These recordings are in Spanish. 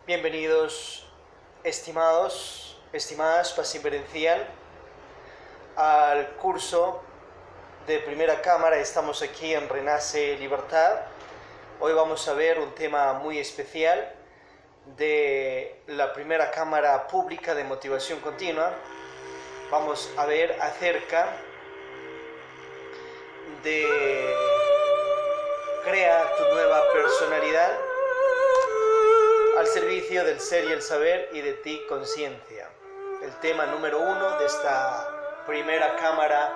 Bienvenidos, estimadas, paz inverencial, al curso de Primera Cámara. Estamos aquí en Renace Libertad. Hoy vamos a ver un tema muy especial de la Primera Cámara Pública de Motivación Continua. Vamos a ver acerca de crea tu nueva personalidad al servicio del ser y el saber y de ti conciencia. El tema número 1 de esta Primera Cámara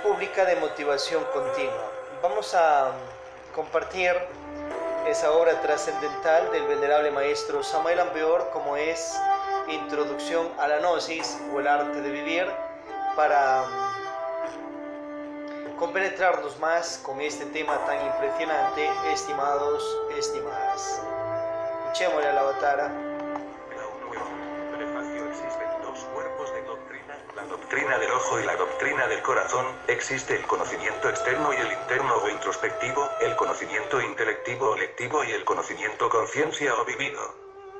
Pública de Motivación Continua. Vamos a compartir esa obra trascendental del venerable maestro Samael Aun Weor, como es Introducción a la Gnosis o el arte de vivir, para compenetrarnos más con este tema tan impresionante, estimados, estimadas. Escuchémosle a la Avatara. Existen dos cuerpos de doctrina, la doctrina del ojo y la doctrina del corazón. Existe el conocimiento externo y el interno o introspectivo, el conocimiento intelectivo o lectivo y el conocimiento conciencia o vivido.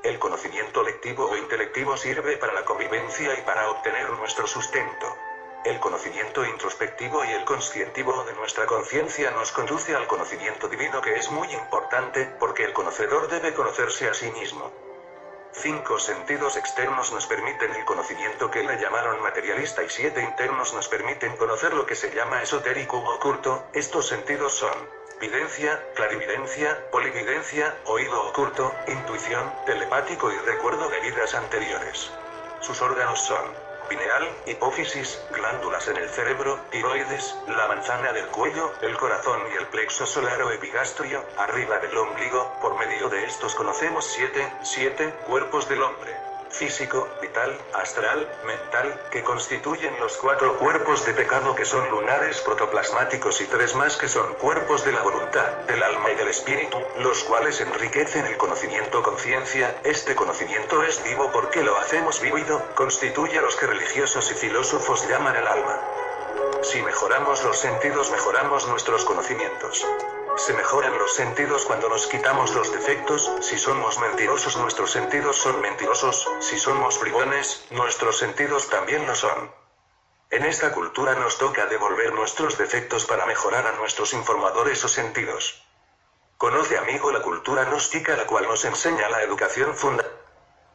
El conocimiento lectivo o intelectivo sirve para la convivencia y para obtener nuestro sustento. El conocimiento introspectivo y el conscientivo de nuestra conciencia nos conduce al conocimiento divino, que es muy importante, porque el conocedor debe conocerse a sí mismo. 5 sentidos externos nos permiten el conocimiento que le llamaron materialista, y 7 internos nos permiten conocer lo que se llama esotérico u oculto. Estos sentidos son videncia, clarividencia, polividencia, oído oculto, intuición, telepático y recuerdo de vidas anteriores. Sus órganos son pineal, hipófisis, glándulas en el cerebro, tiroides, la manzana del cuello, el corazón y el plexo solar o epigastrio, arriba del ombligo. Por medio de estos conocemos siete cuerpos del hombre: físico, vital, astral, mental, que constituyen los 4 cuerpos de pecado, que son lunares, protoplasmáticos, y 3 más, que son cuerpos de la voluntad, del alma y del espíritu, los cuales enriquecen el conocimiento conciencia. Este conocimiento es vivo porque lo hacemos vívido, constituye a los que religiosos y filósofos llaman el alma. Si mejoramos los sentidos, mejoramos nuestros conocimientos. Se mejoran los sentidos cuando nos quitamos los defectos. Si somos mentirosos, nuestros sentidos son mentirosos. Si somos bribones, nuestros sentidos también lo son. En esta cultura nos toca devolver nuestros defectos para mejorar a nuestros informadores o sentidos. Conoce, amigo, la cultura gnóstica, la cual nos enseña la educación fundamental.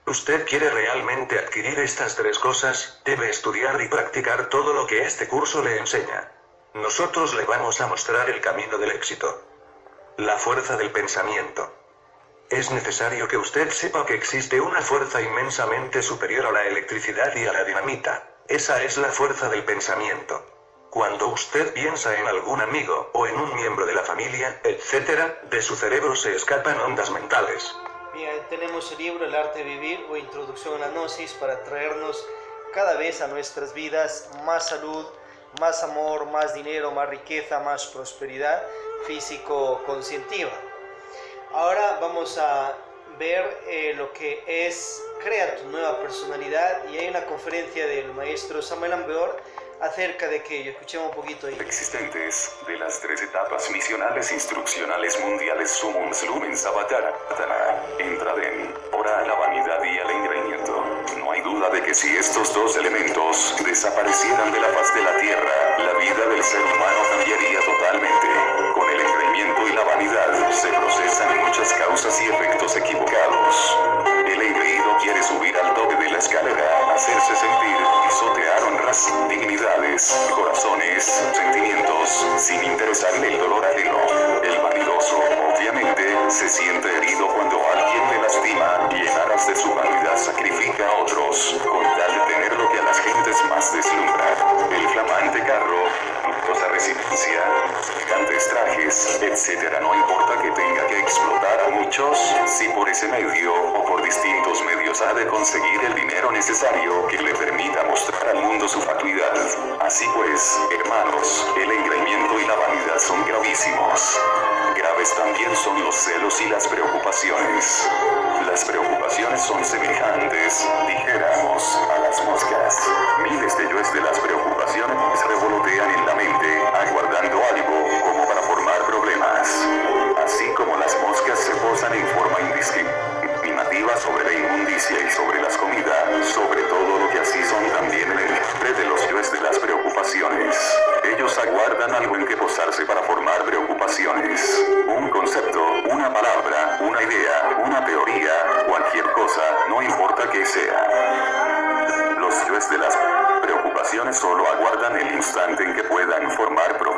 Usted quiere realmente adquirir estas 3 cosas, debe estudiar y practicar todo lo que este curso le enseña. Nosotros le vamos a mostrar el camino del éxito. La fuerza del pensamiento. Es necesario que usted sepa que existe una fuerza inmensamente superior a la electricidad y a la dinamita. Esa es la fuerza del pensamiento. Cuando usted piensa en algún amigo, o en un miembro de la familia, etc., de su cerebro se escapan ondas mentales. Bien, tenemos el libro El arte de vivir o Introducción a la Gnosis para traernos cada vez a nuestras vidas más salud, más amor, más dinero, más riqueza, más prosperidad físico-conscientiva. Ahora vamos a ver lo que es Crea tu nueva personalidad, y hay una conferencia del maestro Samael Aun Weor acerca de que escuchemos un poquito ahí. Existentes de las 3 etapas misionales instruccionales mundiales Sumum Lumens Avatara, Entraden, ora a la vanidad y al engreimiento. No hay duda de que si estos 2 elementos desaparecieran de la faz de la tierra, la vida del ser humano cambiaría totalmente. Con el engreimiento y la vanidad se procesan muchas causas y efectos equivocados. El engreído quiere subir al tope de la escalera, hacerse sentir, pisotear honras, dignidades, corazones, sentimientos, sin interesarle el dolor ajeno. El vanidoso, obviamente, se siente herido cuando alguien le lastima, y en aras de su vanidad sacrifica a otros, con tal de tener lo que a las gentes más deslumbra: el flamante carro, lujosa residencia, gigantes trajes, etc. No importa que tenga que explotar a muchos, si por ese medio, o por distintos medios, ha de conseguir el dinero necesario que le permita mostrar al mundo su fatuidad. Así pues, hermanos, el engreimiento y la vanidad son gravísimos. Graves también son los celos y las preocupaciones. Las preocupaciones son semejantes, dijéramos, a las moscas. Miles de yoes de las preocupaciones revolotean en la mente, aguardando algo, como para formar problemas. Así como las moscas se posan en forma indiscriminada una idea, una teoría, cualquier cosa, no importa qué sea. Los yoes de las preocupaciones solo aguardan el instante en que puedan formar problemas,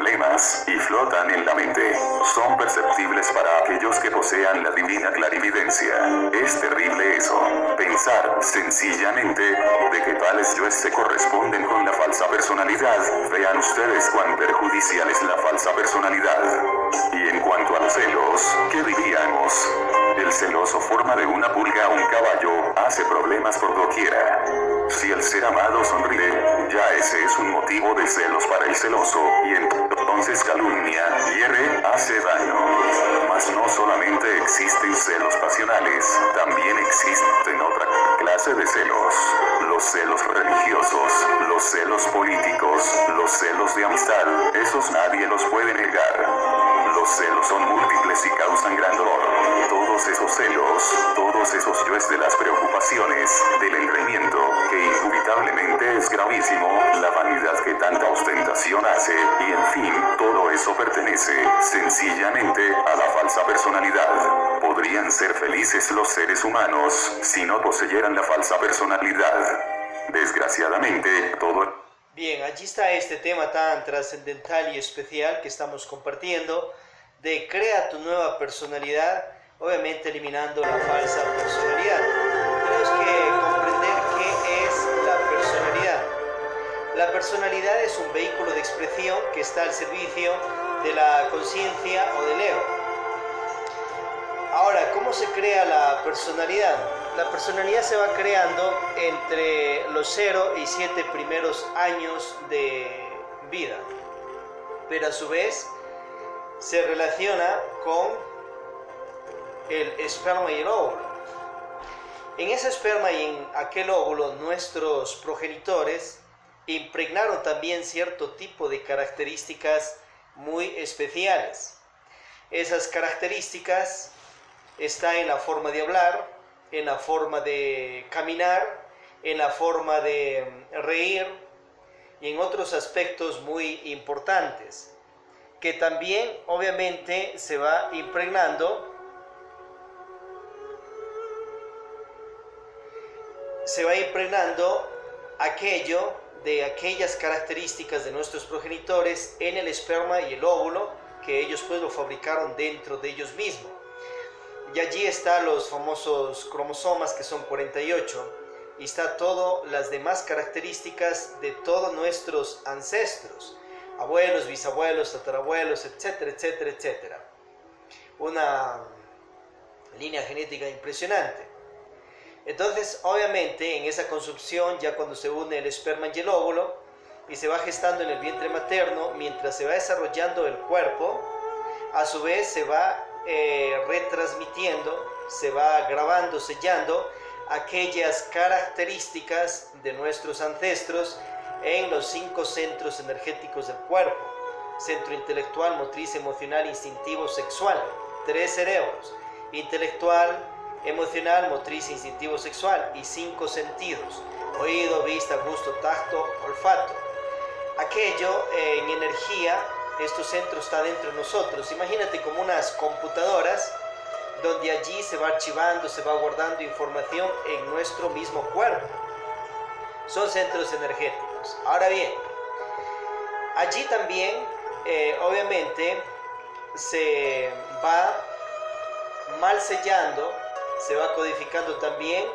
y flotan en la mente. Son perceptibles para aquellos que posean la divina clarividencia. Es terrible eso. Pensar, sencillamente, de que tales yoes se corresponden con la falsa personalidad. Vean ustedes cuán perjudicial es la falsa personalidad. Y en cuanto a los celos, ¿qué diríamos? El celoso forma de una pulga a un caballo, hace problemas por doquiera. Si el ser amado sonríe, ya ese es un motivo de celos para el celoso, y entonces calumnia, hiere, hace daño. Mas no solamente existen celos pasionales, también existen otra clase de celos. Los celos religiosos, los celos políticos, los celos de amistad, esos nadie los puede negar. Los celos son múltiples y causan gran dolor. Todos esos celos, todos esos yoes de las preocupaciones, del engreimiento, que indubitablemente es gravísimo, la vanidad que tanta ostentación hace, y en fin, todo eso pertenece, sencillamente, a la falsa personalidad. Podrían ser felices los seres humanos, si no poseyeran la falsa personalidad. Desgraciadamente, todo... Bien, allí está este tema tan trascendental y especial que estamos compartiendo, de crea tu nueva personalidad, obviamente eliminando la falsa personalidad. Tenemos que comprender qué es la personalidad. La personalidad es un vehículo de expresión que está al servicio de la conciencia o del ego. Ahora, ¿cómo se crea la personalidad? La personalidad se va creando entre los 0 y 7 primeros años de vida, pero a su vez se relaciona con el esperma y el óvulo. En ese esperma y en aquel óvulo nuestros progenitores impregnaron también cierto tipo de características muy especiales. Esas características están en la forma de hablar, en la forma de caminar, en la forma de reír y en otros aspectos muy importantes, que también obviamente se va impregnando aquello de aquellas características de nuestros progenitores en el esperma y el óvulo, que ellos pues lo fabricaron dentro de ellos mismos. Y allí están los famosos cromosomas, que son 48, y está todas las demás características de todos nuestros ancestros, abuelos, bisabuelos, tatarabuelos, etcétera, etcétera, etcétera. Una línea genética impresionante. Entonces, obviamente, en esa concepción, ya cuando se une el esperma y el óvulo, y se va gestando en el vientre materno, mientras se va desarrollando el cuerpo, a su vez se va retransmitiendo, se va grabando, sellando aquellas características de nuestros ancestros en los 5 centros energéticos del cuerpo: centro intelectual, motriz, emocional, instintivo, sexual. 3 cerebros: intelectual, emocional, motriz, instintivo, sexual, y 5 sentidos: oído, vista, gusto, tacto, olfato. Aquello en energía, estos centros están dentro de nosotros. Imagínate como unas computadoras donde allí se va archivando, se va guardando información en nuestro mismo cuerpo. Son centros energéticos. Ahora bien, allí también obviamente se va mal sellando, se va codificando también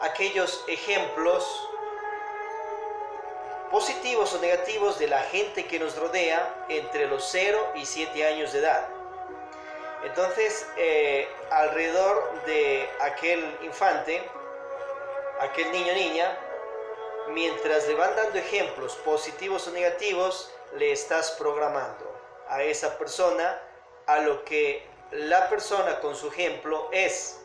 aquellos ejemplos positivos o negativos de la gente que nos rodea entre los 0 y 7 años de edad. Entonces, alrededor de aquel infante, aquel niño o niña, mientras le van dando ejemplos positivos o negativos, le estás programando a esa persona a lo que la persona con su ejemplo es,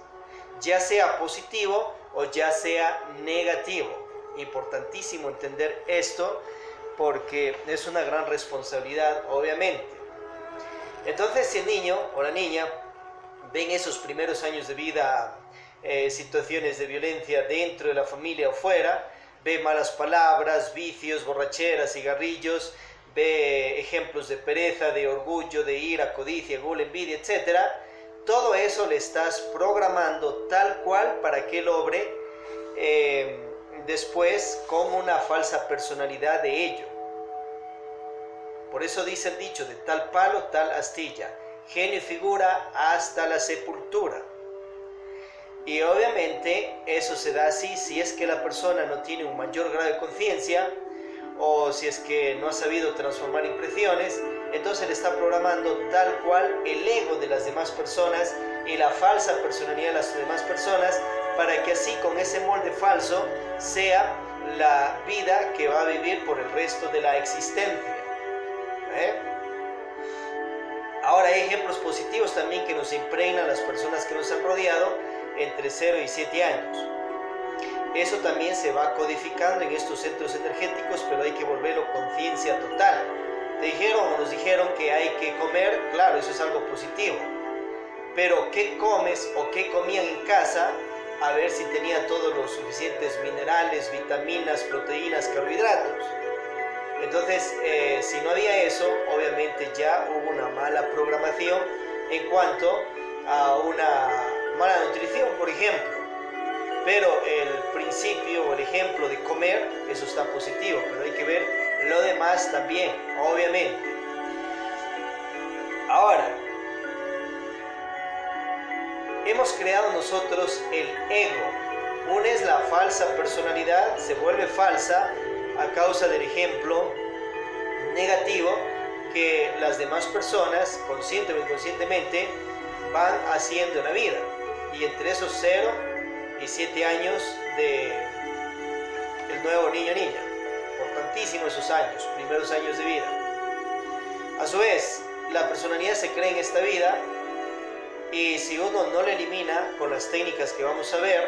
ya sea positivo o ya sea negativo. Importantísimo entender esto, porque es una gran responsabilidad, obviamente. Entonces, si el niño o la niña ven esos primeros años de vida situaciones de violencia dentro de la familia o fuera, ve malas palabras, vicios, borracheras, cigarrillos, ve ejemplos de pereza, de orgullo, de ira, codicia, gula, envidia, etc., todo eso le estás programando tal cual para que él obre después con una falsa personalidad de ello. Por eso dice el dicho, de tal palo, tal astilla, genio y figura hasta la sepultura. Y obviamente eso se da así si es que la persona no tiene un mayor grado de conciencia, o si es que no ha sabido transformar impresiones, entonces le está programando tal cual el ego de las demás personas y la falsa personalidad de las demás personas, para que así con ese molde falso sea la vida que va a vivir por el resto de la existencia. Ahora hay ejemplos positivos también que nos impregnan las personas que nos han rodeado entre 0 y 7 años. Eso también se va codificando en estos centros energéticos, pero hay que volverlo conciencia total. Nos dijeron que hay que comer, claro, eso es algo positivo. Pero ¿qué comes o qué comían en casa? A ver si tenía todos los suficientes minerales, vitaminas, proteínas, carbohidratos. Entonces, si no había eso, obviamente ya hubo una mala programación en cuanto a una mala nutrición, por ejemplo. Pero el principio o el ejemplo de comer, eso está positivo, pero hay que ver lo demás también, obviamente. Ahora, hemos creado nosotros el ego. Una es la falsa personalidad, se vuelve falsa a causa del ejemplo negativo que las demás personas, consciente o inconscientemente, van haciendo en la vida. Y entre esos 0 y 7 años del nuevo niño o niña, importantísimos esos años, primeros años de vida. A su vez, la personalidad se crea en esta vida, y si uno no la elimina con las técnicas que vamos a ver,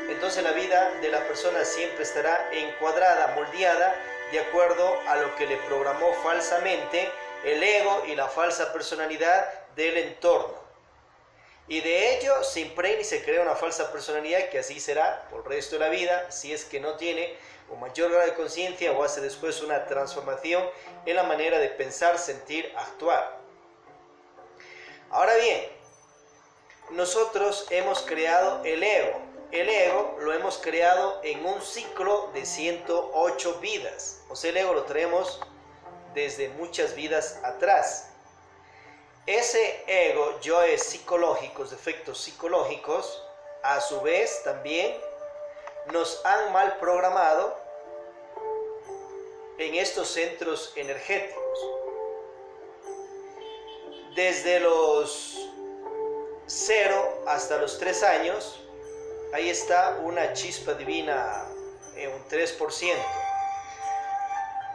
entonces la vida de la persona siempre estará encuadrada, moldeada, de acuerdo a lo que le programó falsamente el ego y la falsa personalidad del entorno. Y de ello se impregna y se crea una falsa personalidad que así será por el resto de la vida, si es que no tiene un mayor grado de conciencia o hace después una transformación en la manera de pensar, sentir, actuar. Ahora bien, nosotros hemos creado el ego. El ego lo hemos creado en un ciclo de 108 vidas. O sea, el ego lo traemos desde muchas vidas atrás. Ese ego, yoes psicológicos, defectos psicológicos, a su vez también nos han mal programado en estos centros energéticos. Desde los 0 hasta los 3 años, ahí está una chispa divina en un 3%.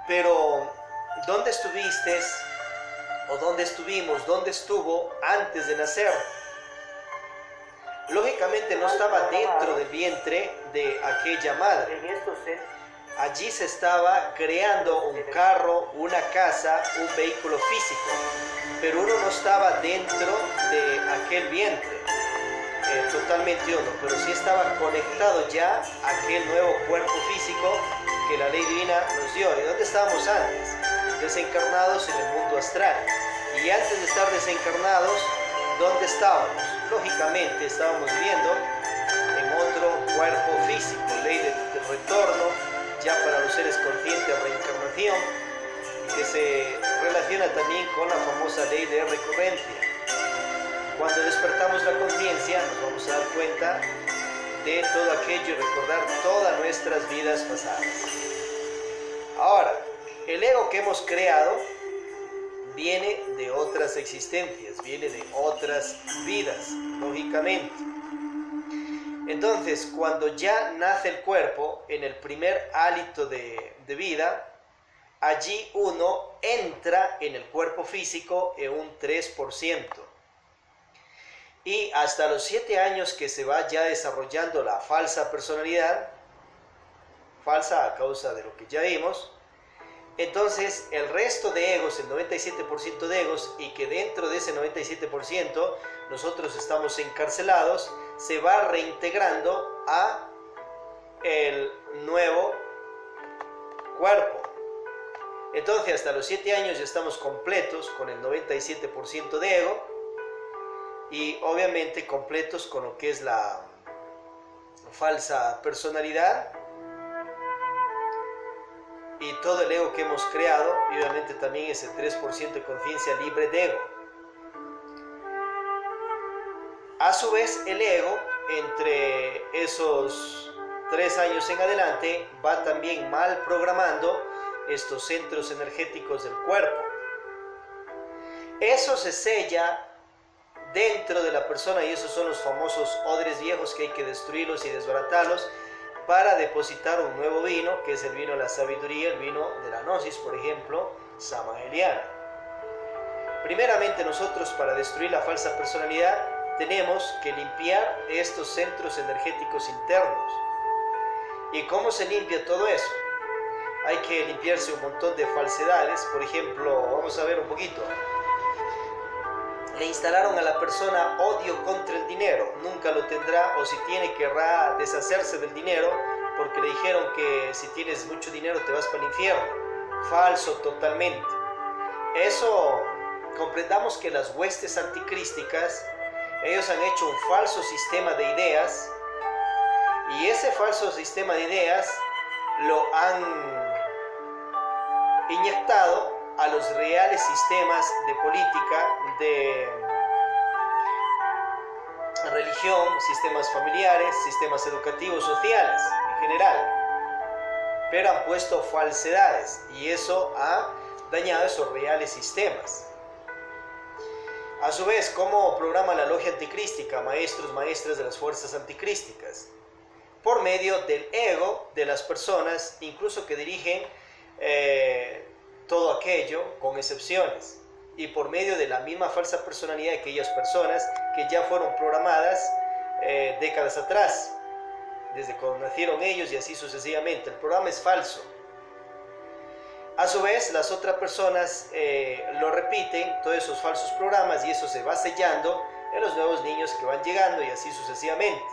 Pero, ¿dónde estuviste? ¿O dónde estuvimos? ¿Dónde estuvo antes de nacer? Lógicamente no estaba dentro del vientre de aquella madre. Allí se estaba creando un carro, una casa, un vehículo físico, pero uno no estaba dentro de aquel vientre, totalmente uno, pero sí estaba conectado ya a aquel nuevo cuerpo físico que la ley divina nos dio. ¿Y dónde estábamos antes? Desencarnados en el mundo astral. Y antes de estar desencarnados, ¿dónde estábamos? Lógicamente estábamos viviendo en otro cuerpo físico, ley del retorno, ya para los seres conscientes, reencarnación, que se relaciona también con la famosa ley de recurrencia. Cuando despertamos la conciencia, nos vamos a dar cuenta de todo aquello y recordar todas nuestras vidas pasadas. Ahora, el ego que hemos creado viene de otras existencias, viene de otras vidas, lógicamente. Entonces, cuando ya nace el cuerpo, en el primer hálito de vida, allí uno entra en el cuerpo físico en un 3%. Y hasta los 7 años que se va ya desarrollando la falsa personalidad, falsa a causa de lo que ya vimos, entonces el resto de egos, el 97% de egos, y que dentro de ese 97% nosotros estamos encarcelados, se va reintegrando a el nuevo cuerpo. Entonces hasta los 7 años ya estamos completos con el 97% de ego, y obviamente completos con lo que es la falsa personalidad y todo el ego que hemos creado, y obviamente también ese 3% de conciencia libre de ego. A su vez, el ego, entre esos 3 años en adelante, va también mal programando estos centros energéticos del cuerpo. Eso se sella dentro de la persona, y esos son los famosos odres viejos que hay que destruirlos y desbaratarlos para depositar un nuevo vino, que es el vino de la sabiduría, el vino de la gnosis, por ejemplo, samaheliana. Primeramente, nosotros, para destruir la falsa personalidad, tenemos que limpiar estos centros energéticos internos. ¿Y cómo se limpia todo eso? Hay que limpiarse un montón de falsedades. Por ejemplo, vamos a ver un poquito. Le instalaron a la persona odio contra el dinero, nunca lo tendrá, o si tiene querrá deshacerse del dinero, porque le dijeron que si tienes mucho dinero te vas para el infierno. Falso totalmente. Eso, comprendamos que las huestes anticrísticas, ellos han hecho un falso sistema de ideas, y ese falso sistema de ideas lo han inyectado a los reales sistemas de política, de religión, sistemas familiares, sistemas educativos, sociales en general. Pero han puesto falsedades y eso ha dañado esos reales sistemas. A su vez, ¿cómo programa la logia anticrística, maestros, maestras de las fuerzas anticrísticas? Por medio del ego de las personas, incluso que dirigen todo aquello, con excepciones, y por medio de la misma falsa personalidad de aquellas personas que ya fueron programadas décadas atrás, desde cuando nacieron ellos y así sucesivamente. El programa es falso. A su vez, las otras personas lo repiten, todos esos falsos programas, y eso se va sellando en los nuevos niños que van llegando y así sucesivamente.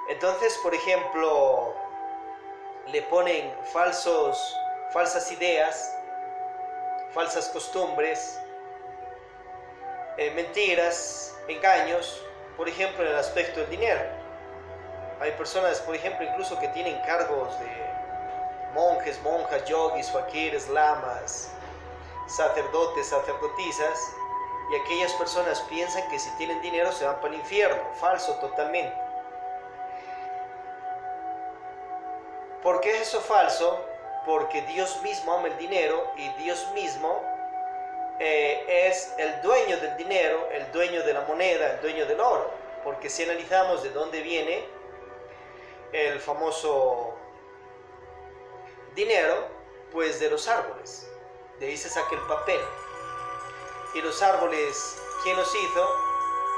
Entonces, por ejemplo, le ponen falsas ideas, falsas costumbres, mentiras, engaños, por ejemplo, en el aspecto del dinero. Hay personas, por ejemplo, incluso que tienen cargos de monjes, monjas, yogis, fakires, lamas, sacerdotes, sacerdotisas, y aquellas personas piensan que si tienen dinero se van para el infierno. Falso totalmente. ¿Por qué es eso falso? Porque Dios mismo ama el dinero y Dios mismo es el dueño del dinero, el dueño de la moneda, el dueño del oro. Porque si analizamos de dónde viene el famoso dinero, pues de los árboles. De ahí se saca el papel. Y los árboles, ¿quién los hizo?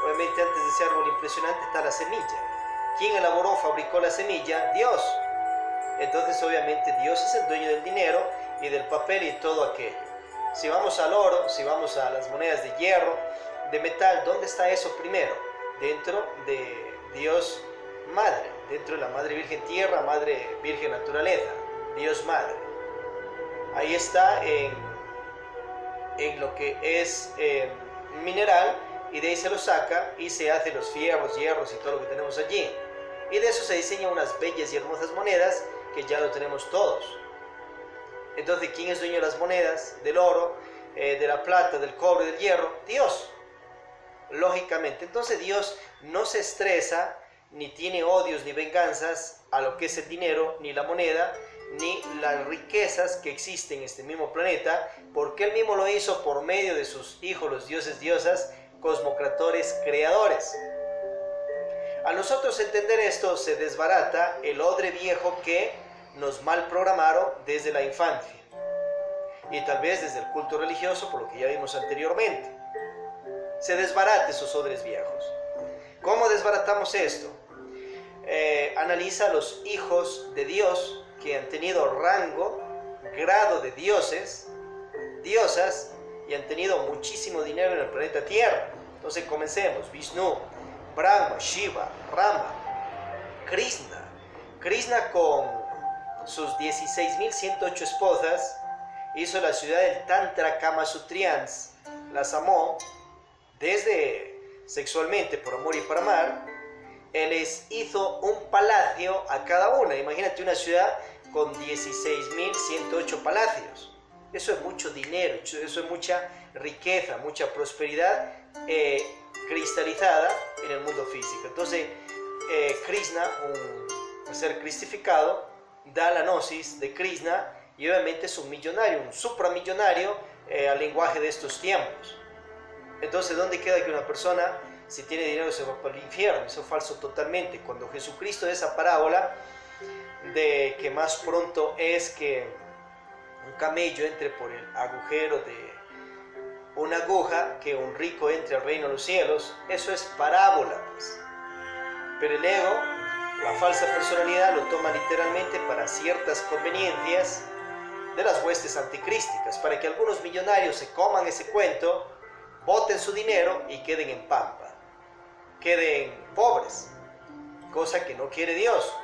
Obviamente antes de ese árbol impresionante está la semilla. ¿Quién elaboró, fabricó la semilla? Dios. Entonces obviamente Dios es el dueño del dinero y del papel y todo aquello. Si vamos al oro, si vamos a las monedas de hierro, de metal, ¿dónde está eso primero? Dentro de Dios Madre, dentro de la Madre Virgen Tierra, Madre Virgen Naturaleza, Dios Madre. Ahí está en lo que es mineral, y de ahí se lo saca y se hace los fierros, hierros y todo lo que tenemos allí. Y de eso se diseñan unas bellas y hermosas monedas que ya lo tenemos todos. Entonces, ¿quién es dueño de las monedas? Del oro, de la plata, del cobre, del hierro. Dios. Lógicamente. Entonces Dios no se estresa, ni tiene odios ni venganzas a lo que es el dinero, ni la moneda, ni las riquezas que existen en este mismo planeta, porque Él mismo lo hizo por medio de sus hijos, los dioses, diosas, cosmocratores, creadores. A nosotros entender esto, se desbarata el odre viejo que nos mal programaron desde la infancia y tal vez desde el culto religioso, por lo que ya vimos anteriormente. Se desbarata esos odres viejos. ¿Cómo desbaratamos esto? Analiza a los hijos de Dios que han tenido rango, grado de dioses, diosas, y han tenido muchísimo dinero en el planeta Tierra. Entonces comencemos. Vishnu, Brahma, Shiva, Rama, Krishna. Krishna con sus 16.108 esposas hizo la ciudad del Tantra Kama Sutrians, las amó desde sexualmente por amor y para amar, Él les hizo un palacio a cada una. Imagínate una ciudad con 16.108 palacios. Eso es mucho dinero, eso es mucha riqueza, mucha prosperidad cristalizada en el mundo físico. Entonces, Krishna, un ser cristificado, da la gnosis de Krishna y obviamente es un millonario, un supramillonario al lenguaje de estos tiempos. Entonces, ¿dónde queda que una persona, si tiene dinero, se va para el infierno? Eso es falso totalmente. Cuando Jesucristo, esa parábola de que más pronto es que un camello entre por el agujero de una aguja que un rico entre al reino de los cielos, eso es parábola, pues. Pero el ego, la falsa personalidad, lo toma literalmente para ciertas conveniencias de las huestes anticrísticas, para que algunos millonarios se coman ese cuento, boten su dinero y queden en pampa, queden pobres, cosa que no quiere Dios,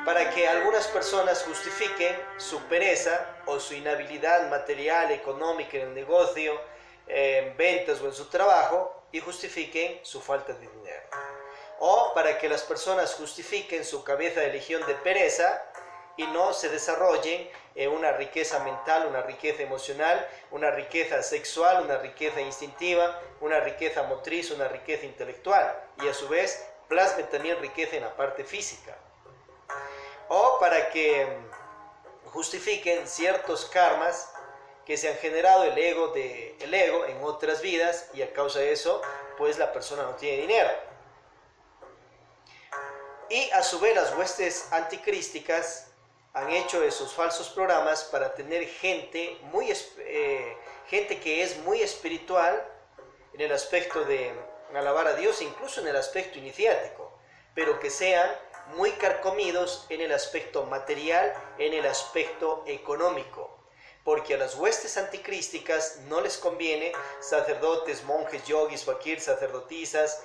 para que algunas personas justifiquen su pereza o su inhabilidad material, económica en el negocio, en ventas o en su trabajo, y justifiquen su falta de dinero. O para que las personas justifiquen su cabeza de legión de pereza y no se desarrollen una riqueza mental, una riqueza emocional, una riqueza sexual, una riqueza instintiva, una riqueza motriz, una riqueza intelectual, y a su vez plasmen también riqueza en la parte física. O para que justifiquen ciertos karmas que se han generado el ego en otras vidas, y a causa de eso pues la persona no tiene dinero. Y a su vez las huestes anticrísticas han hecho esos falsos programas para tener gente que es muy espiritual en el aspecto de alabar a Dios, incluso en el aspecto iniciático, pero que sean muy carcomidos en el aspecto material, en el aspecto económico, porque a las huestes anticrísticas no les conviene sacerdotes, monjes, yogis, fakir, sacerdotisas,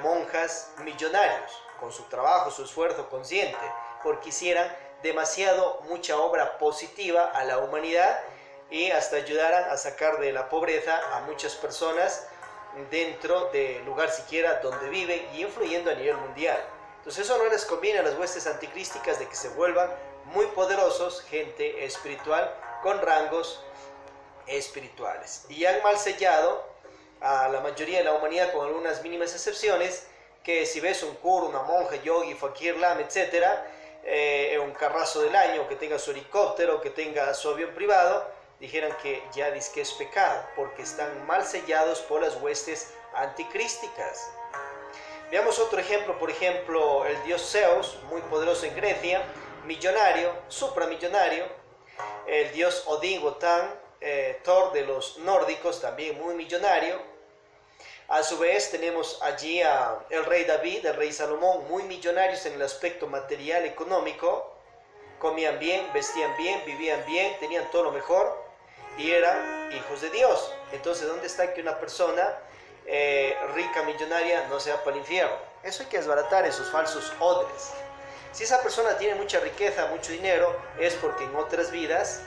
monjas millonarios, con su trabajo, su esfuerzo consciente, porque hicieran mucha obra positiva a la humanidad y hasta ayudaran a sacar de la pobreza a muchas personas dentro del lugar siquiera donde viven y influyendo a nivel mundial. Entonces eso no les conviene a las huestes anticrísticas, de que se vuelvan muy poderosos, gente espiritual con rangos espirituales. Y han mal sellado a la mayoría de la humanidad, con algunas mínimas excepciones, que si ves un cura, una monja, yogi, fakir, lama, etc., un carrazo del año, que tenga su helicóptero, que tenga su avión privado, dijeran que ya dice que es pecado, porque están mal sellados por las huestes anticrísticas. Veamos otro ejemplo, por ejemplo, el dios Zeus, muy poderoso en Grecia, millonario, supramillonario. El dios Odín, Wotan, Thor de los nórdicos, también muy millonario. A su vez tenemos allí el rey David, el rey Salomón, muy millonarios en el aspecto material, económico. Comían bien, vestían bien, vivían bien, tenían todo lo mejor y eran hijos de Dios. Entonces, ¿dónde está que una persona rica, millonaria, no se va para el infierno? Eso hay que desbaratar, esos falsos odres. Si esa persona tiene mucha riqueza, mucho dinero, es porque en otras vidas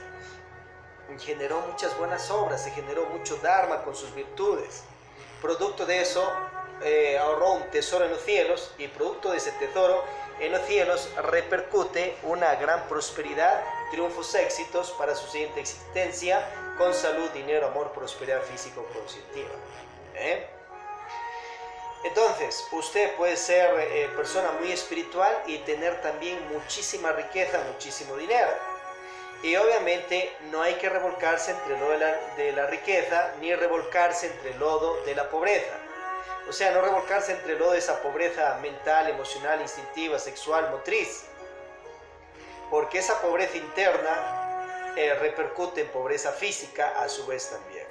generó muchas buenas obras, se generó mucho dharma con sus virtudes. Producto de eso ahorró un tesoro en los cielos, y producto de ese tesoro en los cielos repercute una gran prosperidad, triunfos, éxitos para su siguiente existencia, con salud, dinero, amor, prosperidad físico-cognitiva. Entonces, usted puede ser persona muy espiritual y tener también muchísima riqueza, muchísimo dinero. Y obviamente no hay que revolcarse entre el lodo de la riqueza, ni revolcarse entre el lodo de la pobreza. O sea, no revolcarse entre el lodo de esa pobreza mental, emocional, instintiva, sexual, motriz. Porque esa pobreza interna repercute en pobreza física a su vez también.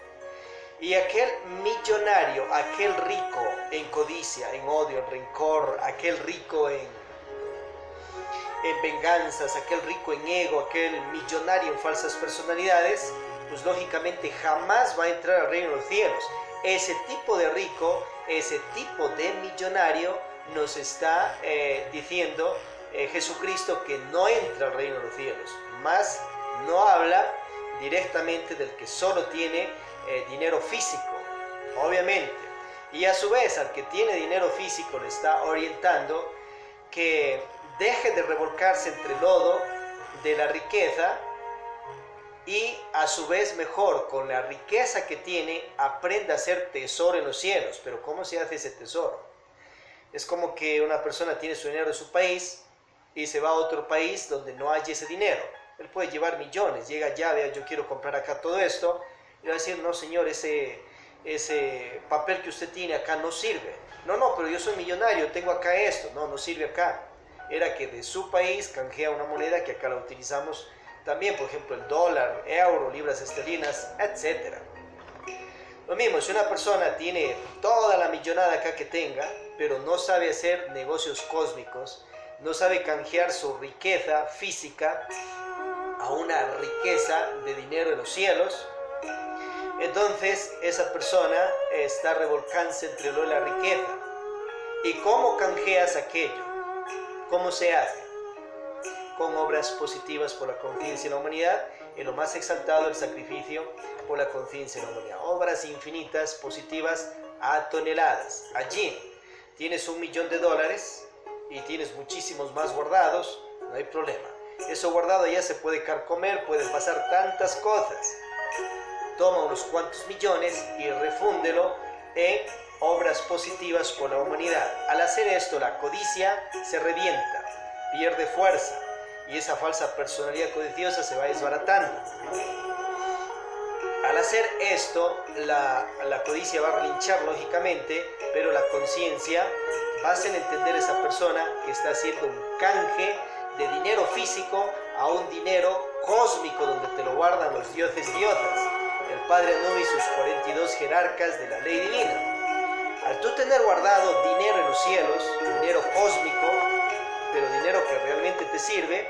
Y aquel millonario, aquel rico en codicia, en odio, en rencor, aquel rico en venganzas, aquel rico en ego, aquel millonario en falsas personalidades, pues lógicamente jamás va a entrar al reino de los cielos. Ese tipo de rico, ese tipo de millonario nos está diciendo Jesucristo que no entra al reino de los cielos. Más no habla directamente del que solo tiene dinero físico. Obviamente, Y a su vez al que tiene dinero físico le está orientando que deje de revolcarse entre el lodo de la riqueza y a su vez mejor con la riqueza que tiene aprenda a hacer tesoro en los cielos. Pero ¿cómo se hace ese tesoro? Es como que una persona tiene su dinero en su país y se va a otro país donde no hay ese dinero. Él puede llevar millones, llega allá, vea, yo quiero comprar acá todo esto, y va a decir, no señor, ese papel que usted tiene acá no sirve. No, pero yo soy millonario, tengo acá esto. No sirve acá. Era que de su país canjea una moneda que acá la utilizamos también, por ejemplo el dólar, euro, libras esterlinas, etc. Lo mismo, si una persona tiene toda la millonada acá que tenga, pero no sabe hacer negocios cósmicos, no sabe canjear su riqueza física a una riqueza de dinero en los cielos, entonces esa persona está revolcándose entre lo y la riqueza. ¿Y cómo canjeas aquello? ¿Cómo se hace? Con obras positivas por la conciencia en la humanidad, en lo más exaltado el sacrificio por la conciencia en la humanidad. Obras infinitas, positivas a toneladas. Allí tienes $1.000.000 y tienes muchísimos más guardados, no hay problema. Eso guardado ya se puede carcomer, puede pasar tantas cosas. Toma unos cuantos millones y refúndelo en obras positivas por la humanidad. Al hacer esto, la codicia se revienta, pierde fuerza y esa falsa personalidad codiciosa se va desbaratando. Al hacer esto, la codicia va a relinchar lógicamente, pero la conciencia va a hacer entender a esa persona que está haciendo un canje de dinero físico a un dinero cósmico donde te lo guardan los dioses diosas, el Padre Anubis y sus 42 jerarcas de la ley divina. Al tú tener guardado dinero en los cielos, dinero cósmico, pero dinero que realmente te sirve,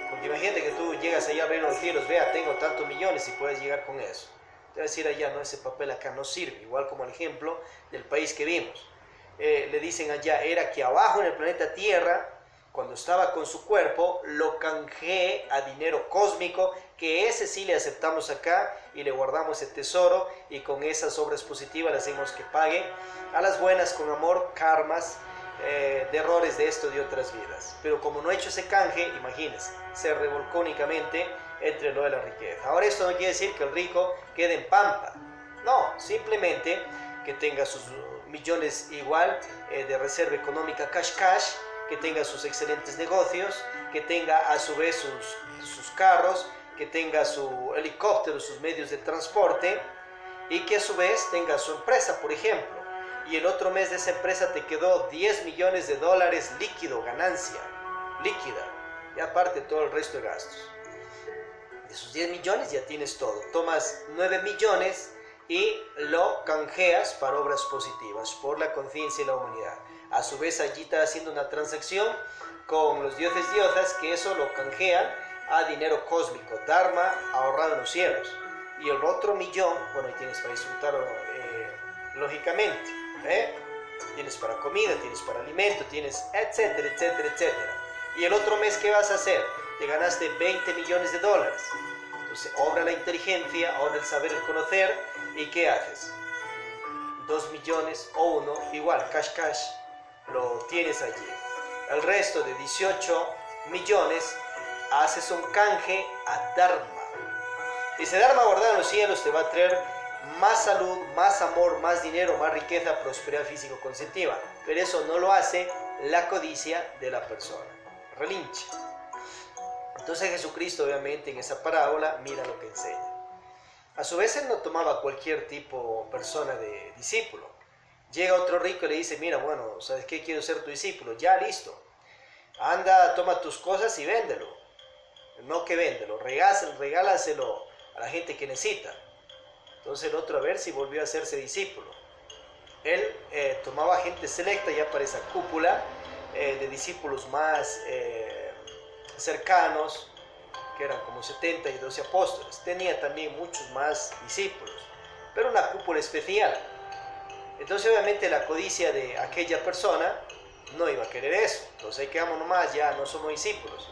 porque imagínate que tú llegas allá al reino de los cielos, vea, tengo tantos millones y puedes llegar con eso. Te va a decir allá, no, ese papel acá no sirve, igual como el ejemplo del país que vimos. Le dicen allá, era que abajo en el planeta Tierra, cuando estaba con su cuerpo, lo canjeé a dinero cósmico, que ese sí le aceptamos acá y le guardamos el tesoro y con esas obras positivas le hacemos que pague a las buenas con amor, karmas, de errores de esto de otras vidas. Pero como no ha hecho ese canje, imagínense, se revolcó únicamente entre lo de la riqueza. Ahora esto no quiere decir que el rico quede en pampa, no, simplemente que tenga sus millones igual de reserva económica cash, que tenga sus excelentes negocios, que tenga a su vez sus carros, que tenga su helicóptero, sus medios de transporte y que a su vez tenga su empresa, por ejemplo. Y el otro mes de esa empresa te quedó $10 millones líquido, ganancia líquida, y aparte todo el resto de gastos. De esos 10 millones ya tienes todo. Tomas 9 millones y lo canjeas para obras positivas, por la conciencia y la humanidad. A su vez allí está haciendo una transacción con los dioses diosas, que eso lo canjean a dinero cósmico, Dharma ahorrado en los cielos. Y el otro millón, bueno, ahí tienes para disfrutarlo lógicamente. Tienes para comida, tienes para alimento, tienes etcétera, etcétera, etcétera. Y el otro mes, ¿qué vas a hacer? Te ganaste $20 millones. Entonces, obra la inteligencia, obra el saber, el conocer. ¿Y qué haces? 2 millones o 1, igual, cash, lo tienes allí. El resto de 18 millones, haces un canje a Dharma. Ese Dharma guardado en los cielos te va a traer más salud, más amor, más dinero, más riqueza, prosperidad físico-conceptiva. Pero eso no lo hace la codicia de la persona. Relinche. Entonces Jesucristo, obviamente, en esa parábola, mira lo que enseña. A su vez, él no tomaba cualquier tipo, persona de discípulo. Llega otro rico y le dice, mira, bueno, ¿sabes qué? Quiero ser tu discípulo. Ya, listo. Anda, toma tus cosas y véndelo. No que véndelo, regálaselo a la gente que necesita. Entonces el otro, a ver si volvió a hacerse discípulo. Él tomaba gente selecta ya para esa cúpula de discípulos más cercanos, que eran como 70 y 12 apóstoles. Tenía también muchos más discípulos, pero una cúpula especial. Entonces obviamente la codicia de aquella persona no iba a querer eso. Entonces ahí quedamos nomás, ya no somos discípulos.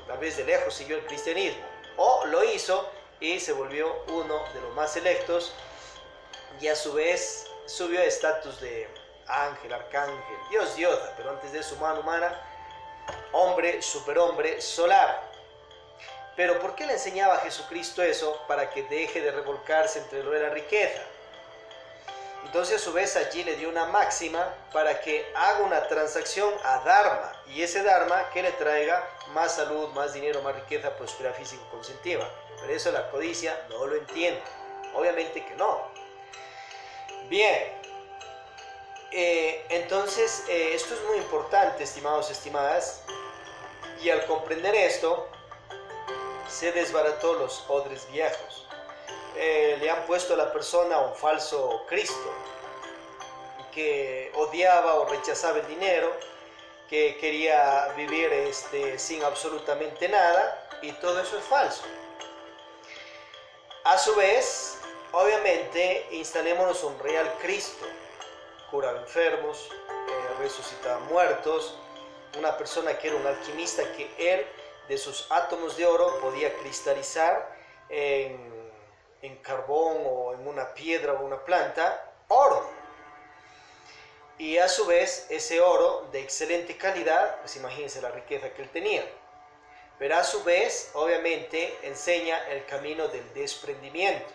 Tal vez de lejos siguió el cristianismo, o lo hizo y se volvió uno de los más selectos, y a su vez subió a estatus de ángel, arcángel, Dios, diosa, pero antes de eso humana, hombre, superhombre, solar. Pero ¿por qué le enseñaba a Jesucristo eso? Para que deje de revolcarse entre el oro y la riqueza. Entonces a su vez allí le dio una máxima para que haga una transacción a Dharma, y ese Dharma que le traiga más salud, más dinero, más riqueza, prosperidad físico-consentiva. Pero eso la codicia no lo entiende, obviamente que no. Bien, entonces esto es muy importante, estimados, estimadas, y al comprender esto se desbarató los odres viejos. Le han puesto a la persona un falso Cristo que odiaba o rechazaba el dinero, que quería vivir sin absolutamente nada, y todo eso es falso. A su vez, obviamente, instalémonos un real Cristo, curaba enfermos, resucitaba muertos, una persona que era un alquimista, que él de sus átomos de oro podía cristalizar en carbón o en una piedra o una planta, oro. Y a su vez ese oro de excelente calidad, pues imagínense la riqueza que él tenía. Pero a su vez, obviamente, enseña el camino del desprendimiento,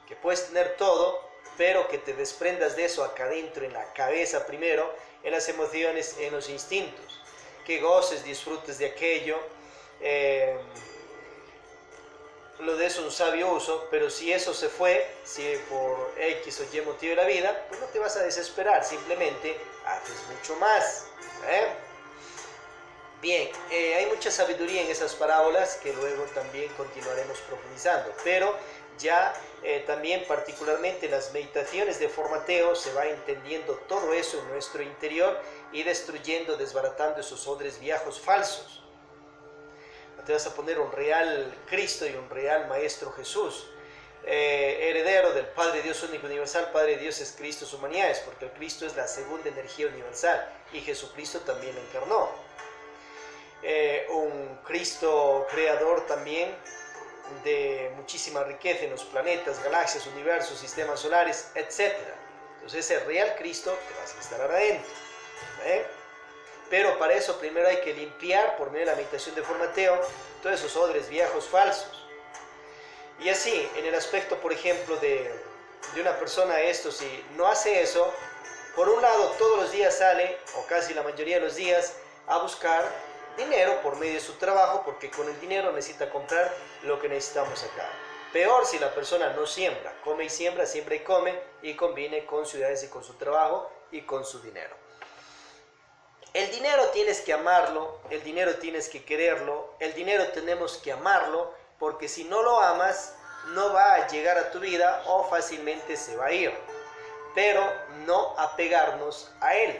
que puedes tener todo, pero que te desprendas de eso acá adentro, en la cabeza primero, en las emociones, en los instintos, que goces, disfrutes de aquello, lo des un sabio uso, pero si eso se fue, si por X o Y motivo de la vida, pues no te vas a desesperar, simplemente haces mucho más. Bien, hay mucha sabiduría en esas parábolas que luego también continuaremos profundizando, pero ya también particularmente en las meditaciones de formateo se va entendiendo todo eso en nuestro interior y destruyendo, desbaratando esos odres viejos falsos. Te vas a poner un real Cristo y un real Maestro Jesús, heredero del Padre Dios único universal. Padre Dios es Cristo, su humanidades, porque el Cristo es la segunda energía universal y Jesucristo también encarnó. Un Cristo creador también de muchísima riqueza en los planetas, galaxias, universos, sistemas solares, etc. Entonces ese real Cristo te vas a instalar adentro. Pero para eso primero hay que limpiar por medio de la meditación de formateo todos esos odres viejos falsos. Y así, en el aspecto, por ejemplo, de una persona, esto, si no hace eso, por un lado todos los días sale, o casi la mayoría de los días, a buscar dinero por medio de su trabajo, porque con el dinero necesita comprar lo que necesitamos acá. Peor si la persona no siembra, come y siembra, siembra y come, y combine con ciudades y con su trabajo y con su dinero. El dinero tienes que amarlo, el dinero tienes que quererlo, el dinero tenemos que amarlo, porque si no lo amas, no va a llegar a tu vida o fácilmente se va a ir. Pero no apegarnos a él.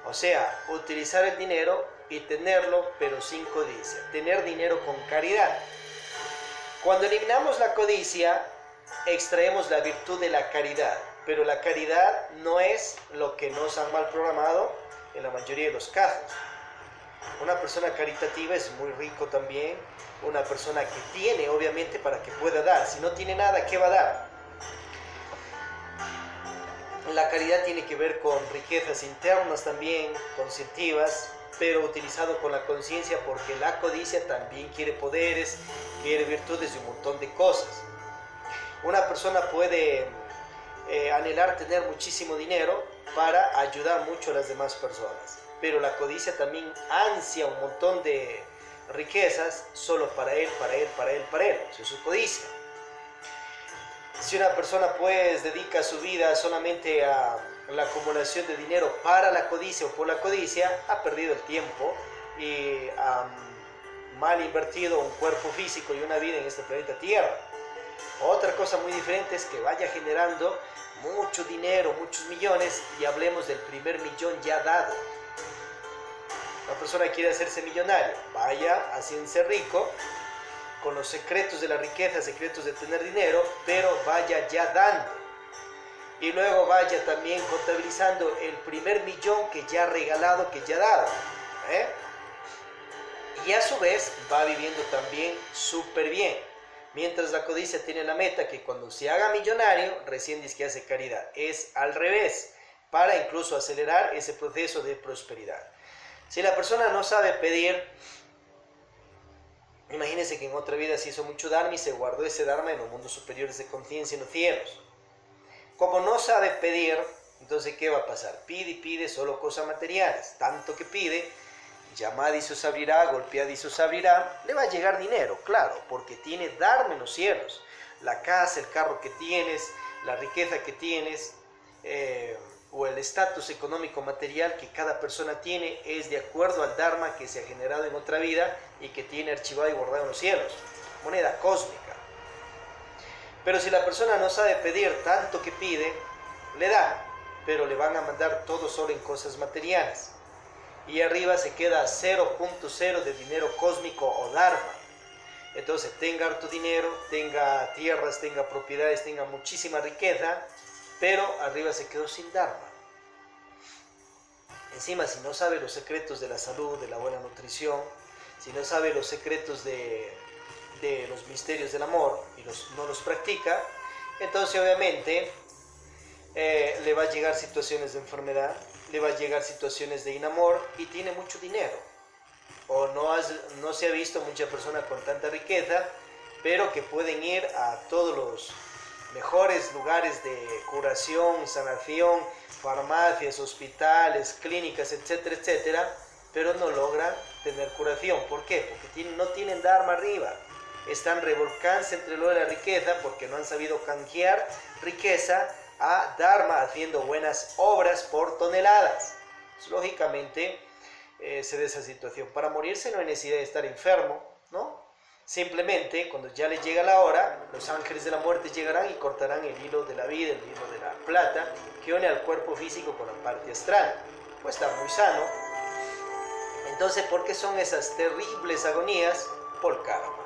O sea, utilizar el dinero y tenerlo, pero sin codicia. Tener dinero con caridad. Cuando eliminamos la codicia, extraemos la virtud de la caridad. Pero la caridad no es lo que nos han mal programado en la mayoría de los casos. Una persona caritativa es muy rico también, una persona que tiene obviamente para que pueda dar. Si no tiene nada, ¿qué va a dar? La caridad tiene que ver con riquezas internas también, conscientivas, pero utilizado con la conciencia, porque la codicia también quiere poderes, quiere virtudes y un montón de cosas. Una persona puede anhelar tener muchísimo dinero para ayudar mucho a las demás personas, pero la codicia también ansia un montón de riquezas solo para él, para él, para él, para él. Eso es su codicia. Si una persona pues dedica su vida solamente a la acumulación de dinero para la codicia o por la codicia, ha perdido el tiempo y ha mal invertido un cuerpo físico y una vida en este planeta Tierra. Otra cosa muy diferente es que vaya generando mucho dinero, muchos millones, y hablemos del primer millón ya dado. La persona quiere hacerse millonario, vaya haciéndose rico con los secretos de la riqueza, secretos de tener dinero, pero vaya ya dando. Y luego vaya también contabilizando el primer millón que ya ha regalado, que ya ha dado. Y a su vez va viviendo también súper bien. Mientras la codicia tiene la meta que cuando se haga millonario, recién dice que hace caridad. Es al revés, para incluso acelerar ese proceso de prosperidad. Si la persona no sabe pedir, imagínense que en otra vida se hizo mucho dharma y se guardó ese dharma en los mundos superiores de conciencia, en los cielos. Como no sabe pedir, entonces ¿qué va a pasar? Pide y pide solo cosas materiales. Tanto que pide, llamad y se os abrirá, golpead y se os abrirá. Le va a llegar dinero, claro, porque tiene dharma en los cielos. La casa, el carro que tienes, la riqueza que tienes, o el estatus económico material que cada persona tiene es de acuerdo al dharma que se ha generado en otra vida y que tiene archivado y guardado en los cielos. Moneda cósmica. Pero si la persona no sabe pedir, tanto que pide, le dan, pero le van a mandar todo solo en cosas materiales. Y arriba se queda 0.0 de dinero cósmico o dharma. Entonces tenga harto dinero, tenga tierras, tenga propiedades, tenga muchísima riqueza, pero arriba se quedó sin dharma. Encima, si no sabe los secretos de la salud, de la buena nutrición, si no sabe los secretos de los misterios del amor y no los practica, entonces obviamente le va a llegar situaciones de enfermedad, le va a llegar situaciones de inamor y tiene mucho dinero. O no se ha visto mucha persona con tanta riqueza, pero que pueden ir a todos los mejores lugares de curación, sanación, farmacias, hospitales, clínicas, etcétera, etcétera, pero no logran tener curación. ¿Por qué? Porque no tienen dharma arriba. Están revolcándose entre lo de la riqueza porque no han sabido canjear riqueza a dharma, haciendo buenas obras por toneladas. Pues, lógicamente se da esa situación. Para morirse no hay necesidad de estar enfermo, ¿no? Simplemente, cuando ya les llega la hora, los ángeles de la muerte llegarán y cortarán el hilo de la vida, el hilo de la plata, que une al cuerpo físico con la parte astral. Pues está muy sano. Entonces, ¿por qué son esas terribles agonías? Por karma.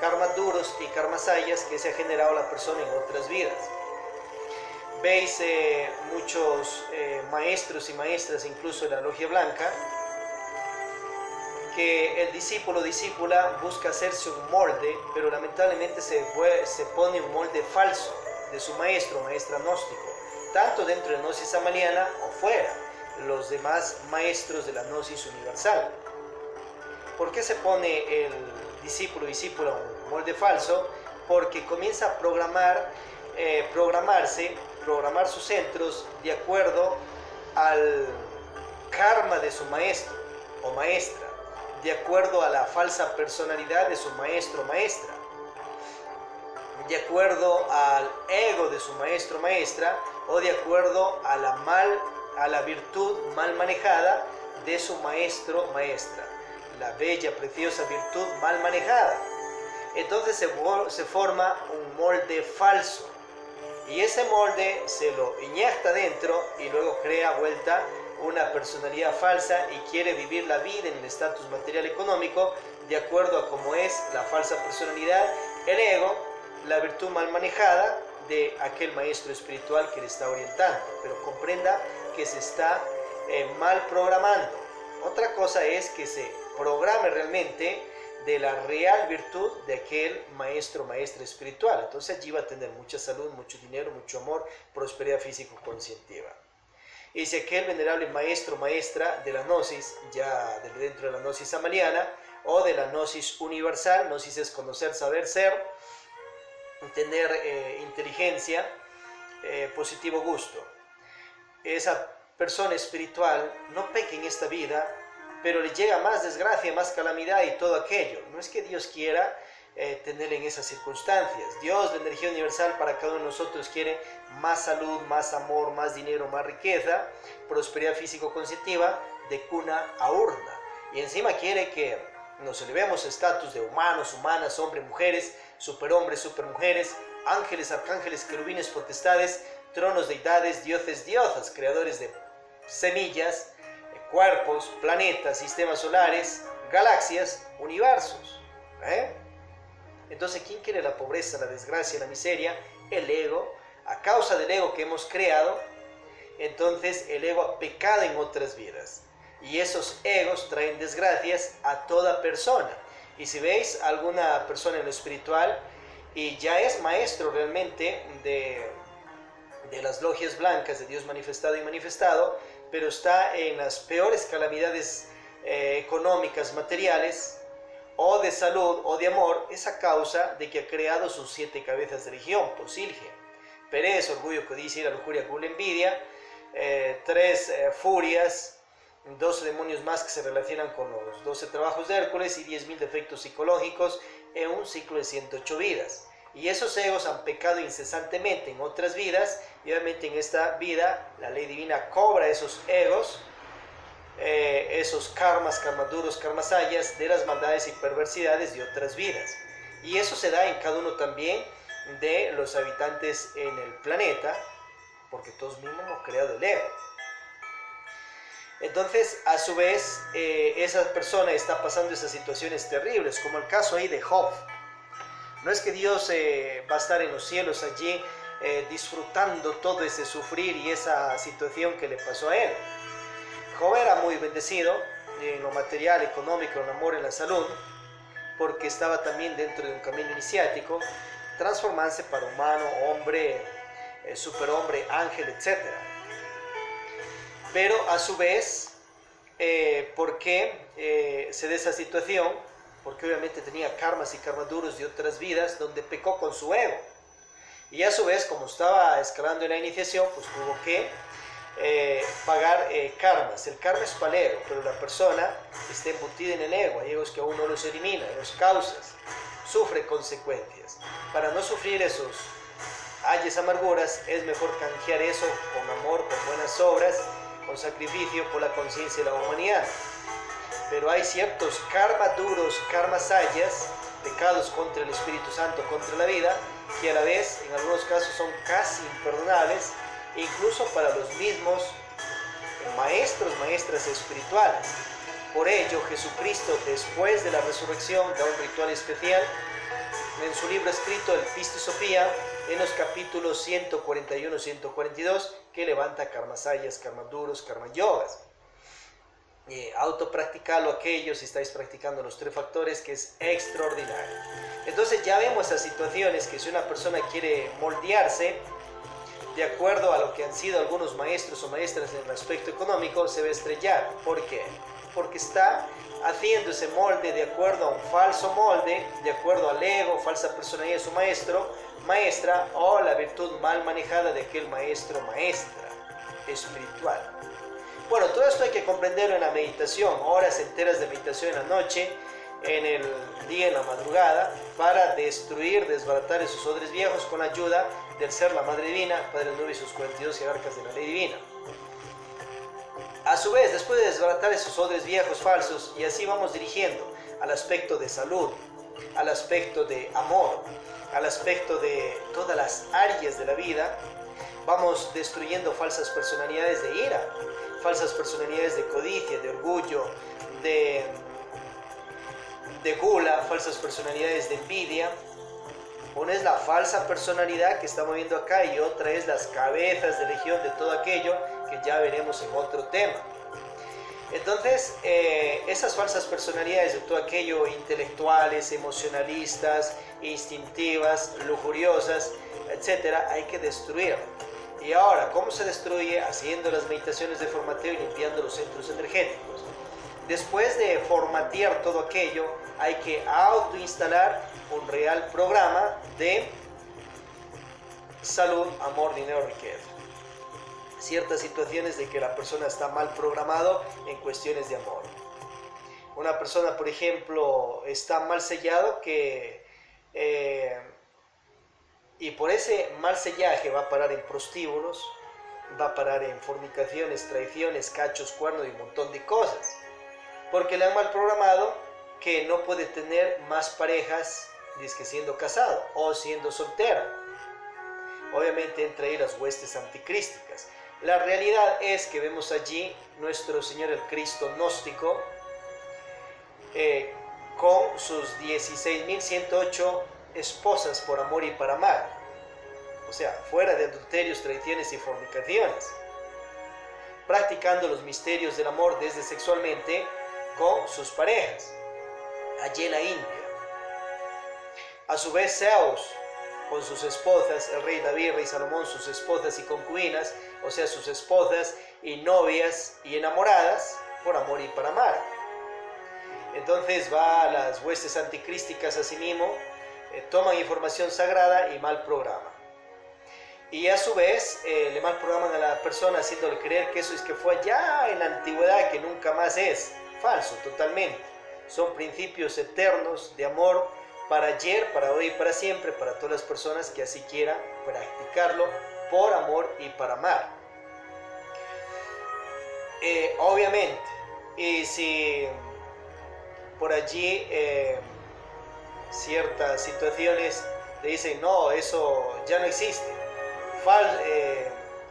Karmas duros y karmas sayas que se ha generado la persona en otras vidas. Veis muchos maestros y maestras, incluso en la logia blanca, que el discípulo o discípula busca hacerse un molde, pero lamentablemente se pone un molde falso de su maestro o maestra gnóstico, tanto dentro de la gnosis samaliana o fuera, los demás maestros de la gnosis universal. ¿Por qué se pone el discípulo o discípula un molde falso? Porque comienza a programar sus centros de acuerdo al karma de su maestro o maestra, de acuerdo a la falsa personalidad de su maestro o maestra, de acuerdo al ego de su maestro o maestra, o de acuerdo a la virtud mal manejada de su maestro o maestra, la bella, preciosa virtud mal manejada. Entonces se forma un molde falso, y ese molde se lo inyecta dentro y luego crea vuelta una personalidad falsa y quiere vivir la vida en el estatus material económico de acuerdo a cómo es la falsa personalidad, el ego, la virtud mal manejada de aquel maestro espiritual que le está orientando. Pero comprenda que se está mal programando. Otra cosa es que se programe realmente de la real virtud de aquel maestro o maestra espiritual. Entonces allí va a tener mucha salud, mucho dinero, mucho amor, prosperidad físico-conscientiva. Y si aquel venerable maestro o maestra de la gnosis, ya dentro de la gnosis samaliana o de la gnosis universal, gnosis es conocer, saber, ser, tener inteligencia, positivo gusto. Esa persona espiritual no peca en esta vida, pero le llega más desgracia, más calamidad y todo aquello. No es que Dios quiera tener en esas circunstancias. Dios, la energía universal para cada uno de nosotros, quiere más salud, más amor, más dinero, más riqueza, prosperidad físico-conscientiva de cuna a urna. Y encima quiere que nos elevemos a estatus de humanos, humanas, hombres, mujeres, superhombres, supermujeres, ángeles, arcángeles, querubines, potestades, tronos, deidades, dioses, diosas, creadores de semillas, cuerpos, planetas, sistemas solares, galaxias, universos. Entonces, ¿quién quiere la pobreza, la desgracia, la miseria? El ego. A causa del ego que hemos creado, entonces el ego ha pecado en otras vidas. Y esos egos traen desgracias a toda persona. Y si veis alguna persona en lo espiritual y ya es maestro realmente de las logias blancas de Dios manifestado y manifestado, pero está en las peores calamidades económicas, materiales, o de salud o de amor, es a causa de que ha creado sus 7 cabezas de legión, posilge, pereza, orgullo, codicia, ira, lujuria, gula, envidia, 3 furias, 12 demonios más que se relacionan con los 12 trabajos de Hércules y 10.000 defectos psicológicos en un ciclo de 108 vidas. Y esos egos han pecado incesantemente en otras vidas, y obviamente en esta vida la ley divina cobra esos egos, esos karmas, karmas duros, karmas hayas, de las maldades y perversidades de otras vidas. Y eso se da en cada uno también de los habitantes en el planeta, porque todos mismos hemos creado el ego. Entonces, a su vez, esa persona está pasando esas situaciones terribles, como el caso ahí de Job. No es que Dios va a estar en los cielos allí disfrutando todo ese sufrir y esa situación que le pasó a él. Job era muy bendecido en lo material, económico, en el amor, en la salud, porque estaba también dentro de un camino iniciático, transformarse para humano, hombre, superhombre, ángel, etc. Pero a su vez, ¿por qué se da esa situación? Porque obviamente tenía karmas y karmas duros de otras vidas donde pecó con su ego. Y a su vez, como estaba escalando en la iniciación, pues tuvo que pagar karmas. El karma es para el ego, pero la persona está embutida en el ego. Hay egos que aún no los elimina, los causas, sufre consecuencias. Para no sufrir esos ayes, amarguras, es mejor canjear eso con amor, con buenas obras, con sacrificio por la conciencia de la humanidad. Pero hay ciertos karmas duros, karmas ayas, pecados contra el Espíritu Santo, contra la vida, que a la vez en algunos casos son casi imperdonables, incluso para los mismos maestros, maestras espirituales. Por ello, Jesucristo, después de la resurrección, da un ritual especial en su libro escrito, el Pistis Sophia, en los capítulos 141 y 142, que levanta karmas ayas, karmas duros, karmas yogas. Autopracticarlo aquellos si estáis practicando los 3 factores, que es extraordinario. Entonces ya vemos esas situaciones que si una persona quiere moldearse de acuerdo a lo que han sido algunos maestros o maestras en el aspecto económico, se va a estrellar. ¿Por qué? Porque está haciendo ese molde de acuerdo a un falso molde, de acuerdo al ego, falsa personalidad de su maestro, maestra, o la virtud mal manejada de aquel maestro, maestra espiritual. Bueno, todo esto hay que comprenderlo en la meditación, horas enteras de meditación en la noche, en el día, en la madrugada, para destruir, desbaratar esos odres viejos con la ayuda del ser la Madre Divina, Padre Nube y sus 42 jerarcas de la ley divina. A su vez, después de desbaratar esos odres viejos, falsos, y así vamos dirigiendo al aspecto de salud, al aspecto de amor, al aspecto de todas las áreas de la vida, vamos destruyendo falsas personalidades de ira, falsas personalidades de codicia, de orgullo, de gula, falsas personalidades de envidia. Una es la falsa personalidad que estamos viendo acá y otra es las cabezas de legión de todo aquello que ya veremos en otro tema. Entonces, esas falsas personalidades de todo aquello, intelectuales, emocionalistas, instintivas, lujuriosas, etcétera, hay que destruir. Y ahora, ¿cómo se destruye? Haciendo las meditaciones de formateo y limpiando los centros energéticos. Después de formatear todo aquello, hay que autoinstalar un real programa de salud, amor, dinero, riqueza. Ciertas situaciones de que la persona está mal programado en cuestiones de amor. Una persona, por ejemplo, está mal sellado y por ese mal sellaje va a parar en prostíbulos, va a parar en fornicaciones, traiciones, cachos, cuernos y un montón de cosas. Porque le han mal programado que no puede tener más parejas, dizque siendo casado o siendo soltera. Obviamente entra ahí las huestes anticrísticas. La realidad es que vemos allí nuestro Señor el Cristo gnóstico con sus 16.108 esposas por amor y para amar. O sea, fuera de adulterios, traiciones y fornicaciones. Practicando los misterios del amor desde sexualmente con sus parejas. Allí en la India. A su vez Zeus, con sus esposas, el rey David, rey Salomón, sus esposas y concubinas, o sea, sus esposas y novias y enamoradas, por amor y para amar. Entonces va a las huestes anticrísticas asimismo, toman información sagrada y mal programan. Y a su vez le mal programan a la persona haciéndole creer que eso es que fue allá en la antigüedad, que nunca más es. Falso, totalmente. Son principios eternos de amor para ayer, para hoy y para siempre, para todas las personas que así quieran practicarlo por amor y para amar. Obviamente, y si por allí ciertas situaciones le dicen, no, eso ya no existe,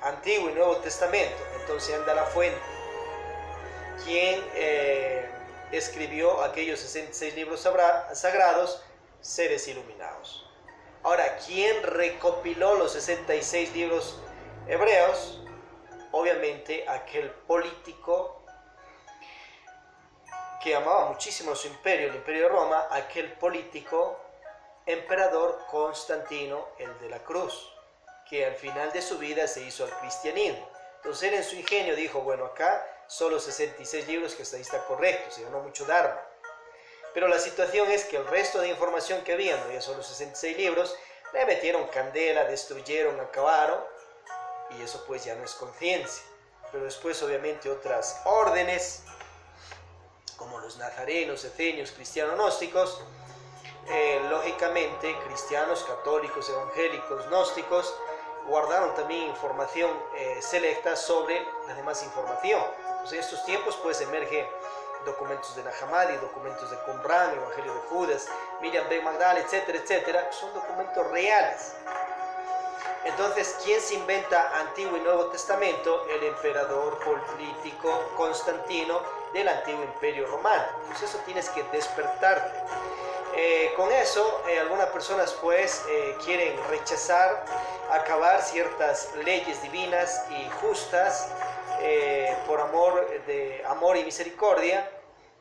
Antiguo y Nuevo Testamento, entonces anda la fuente. ¿Quién escribió aquellos 66 libros sagrados? Seres iluminados. Ahora, ¿quién recopiló los 66 libros hebreos? Obviamente aquel político que amaba muchísimo su imperio, el imperio de Roma, aquel político emperador Constantino, el de la cruz, que al final de su vida se hizo al cristianismo. Entonces él en su ingenio dijo, bueno, acá solo 66 libros, que hasta ahí está correcto, se ganó mucho dharma. Pero la situación es que el resto de información que había, no había solo 66 libros, le metieron candela, destruyeron, acabaron, y eso pues ya no es conciencia. Pero después obviamente otras órdenes, como los nazarenos, esenios, cristianos gnósticos, lógicamente cristianos, católicos, evangélicos, gnósticos, guardaron también información selecta sobre la demás información. Entonces, en estos tiempos pues emergen documentos de Nag Hammadi, documentos de Qumran, Evangelio de Judas, Miriam Ben Magdala, etcétera, etcétera, son documentos reales. Entonces, ¿quién se inventa Antiguo y Nuevo Testamento? El emperador político Constantino del Antiguo Imperio Romano. Entonces eso tienes que despertarte. Con eso, algunas personas pues quieren rechazar, acabar ciertas leyes divinas y justas por amor y misericordia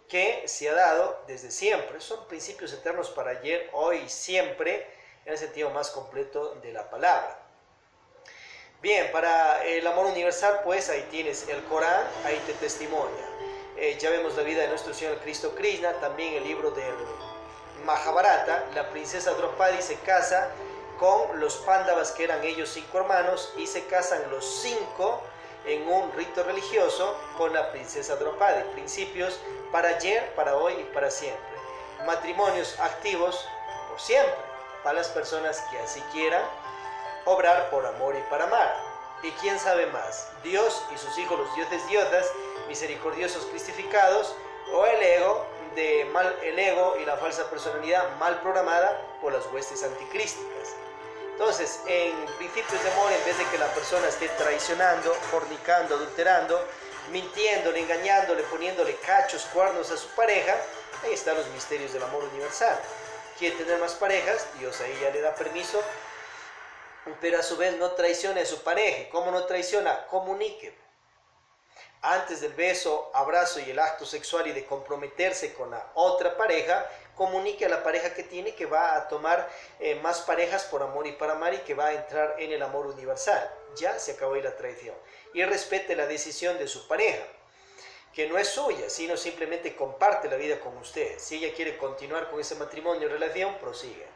que se ha dado desde siempre. Son principios eternos para ayer, hoy y siempre, en el sentido más completo de la palabra. Bien, para el amor universal pues ahí tienes el Corán, ahí te testimonia. Ya vemos la vida de nuestro Señor Cristo Krishna, también el libro del Mahabharata. La princesa Draupadi se casa con los Pándavas, que eran ellos 5 hermanos, y se casan los 5 en un rito religioso con la princesa Draupadi. Principios para ayer, para hoy y para siempre. Matrimonios activos por siempre, para las personas que así quieran obrar por amor y para amar. ¿Y quién sabe más? Dios y sus hijos, los dioses diosas, misericordiosos cristificados, o el ego y la falsa personalidad mal programada por las huestes anticrísticas. Entonces, en principios de amor, en vez de que la persona esté traicionando, fornicando, adulterando, mintiéndole, engañándole, poniéndole cachos, cuernos a su pareja, ahí están los misterios del amor universal. Quiere tener más parejas, Dios ahí ya le da permiso, pero a su vez no traicione a su pareja. ¿Cómo no traiciona? Comunique. Antes del beso, abrazo y el acto sexual y de comprometerse con la otra pareja, comunique a la pareja que tiene que va a tomar más parejas por amor y para amar, y que va a entrar en el amor universal. Ya se acabó ahí la traición. Y respete la decisión de su pareja, que no es suya, sino simplemente comparte la vida con usted. Si ella quiere continuar con ese matrimonio o relación, prosigue.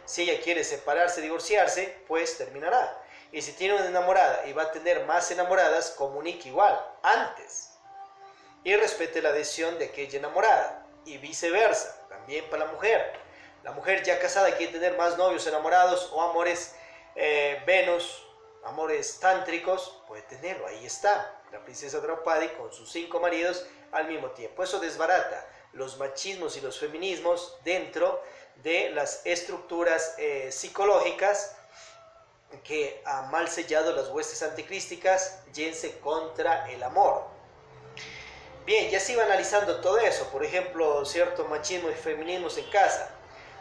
Si ella quiere separarse, divorciarse, pues terminará. Y si tiene una enamorada y va a tener más enamoradas, comunique igual, antes. Y respete la decisión de aquella enamorada. Y viceversa, también para la mujer. La mujer ya casada quiere tener más novios enamorados o amores Venus, amores tántricos, puede tenerlo, ahí está. La princesa Draupadi con sus 5 maridos al mismo tiempo. Eso desbarata los machismos y los feminismos dentro de las estructuras psicológicas que han mal sellado las huestes anticrísticas, yéndose contra el amor. Bien, ya se iba analizando todo eso, por ejemplo, cierto machismo y feminismos en casa.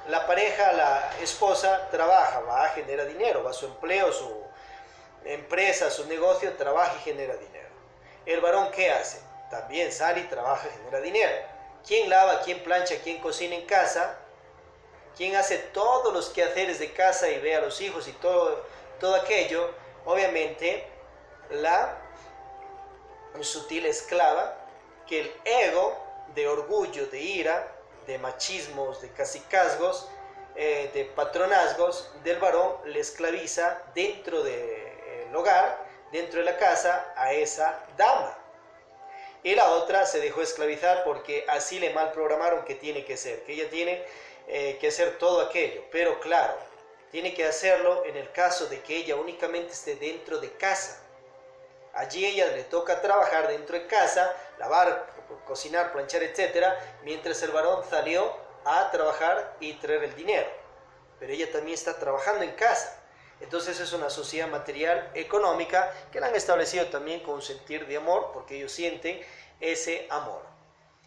La pareja, la esposa, trabaja, va, genera dinero, va a su empleo, su empresa, su negocio, trabaja y genera dinero. El varón, ¿qué hace? También sale y trabaja y genera dinero. ¿Quién lava, quién plancha, quién cocina en casa? quien hace todos los quehaceres de casa y ve a los hijos y todo aquello, obviamente la sutil esclava, que el ego de orgullo, de ira, de machismos, de cacicazgos, de patronazgos del varón, le esclaviza dentro del hogar, dentro de la casa, a esa dama. Y la otra se dejó esclavizar porque así le mal programaron que tiene que ser, que ella tiene que hacer todo aquello. Pero claro, tiene que hacerlo en el caso de que ella únicamente esté dentro de casa. Allí ella le toca trabajar dentro de casa, lavar, cocinar, planchar, etc., mientras el varón salió a trabajar y traer el dinero. Pero ella también está trabajando en casa. Entonces es una sociedad material económica que la han establecido también con un sentir de amor, porque ellos sienten ese amor.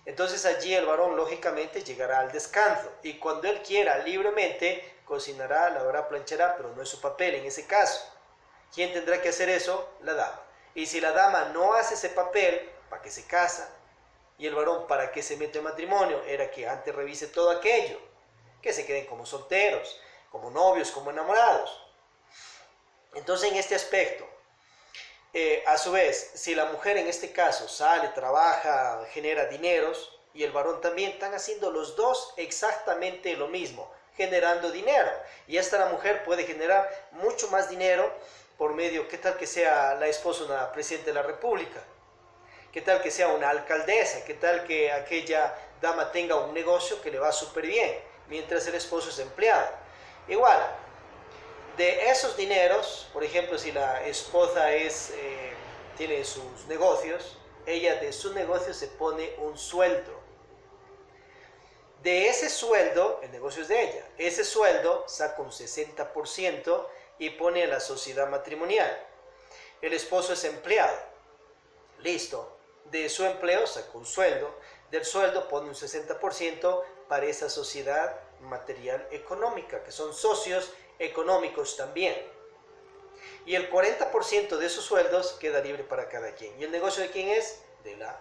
Entonces allí el varón lógicamente llegará al descanso y cuando él quiera libremente cocinará, lavará, planchará, pero no es su papel en ese caso. ¿Quién tendrá que hacer eso? La dama. Y si la dama no hace ese papel, ¿para qué se casa? Y el varón, ¿para qué se mete en matrimonio? Era que antes revise todo aquello, que se queden como solteros, como novios, como enamorados. Entonces en este aspecto, a su vez, si la mujer en este caso sale, trabaja, genera dineros, y el varón también, están haciendo los dos exactamente lo mismo, generando dinero. Y hasta la mujer puede generar mucho más dinero por medio, ¿qué tal que sea la esposa una presidenta de la república? ¿Qué tal que sea una alcaldesa? ¿Qué tal que aquella dama tenga un negocio que le va súper bien, mientras el esposo es empleado? Igual, de esos dineros, por ejemplo, si la esposa tiene sus negocios, ella de su negocio se pone un sueldo. De ese sueldo, el negocio es de ella, ese sueldo saca un 60% y pone a la sociedad matrimonial. El esposo es empleado, listo, de su empleo saca un sueldo, del sueldo pone un 60% para esa sociedad material económica, que son socios económicos también. Y el 40% de esos sueldos queda libre para cada quien. ¿Y el negocio de quién es? De la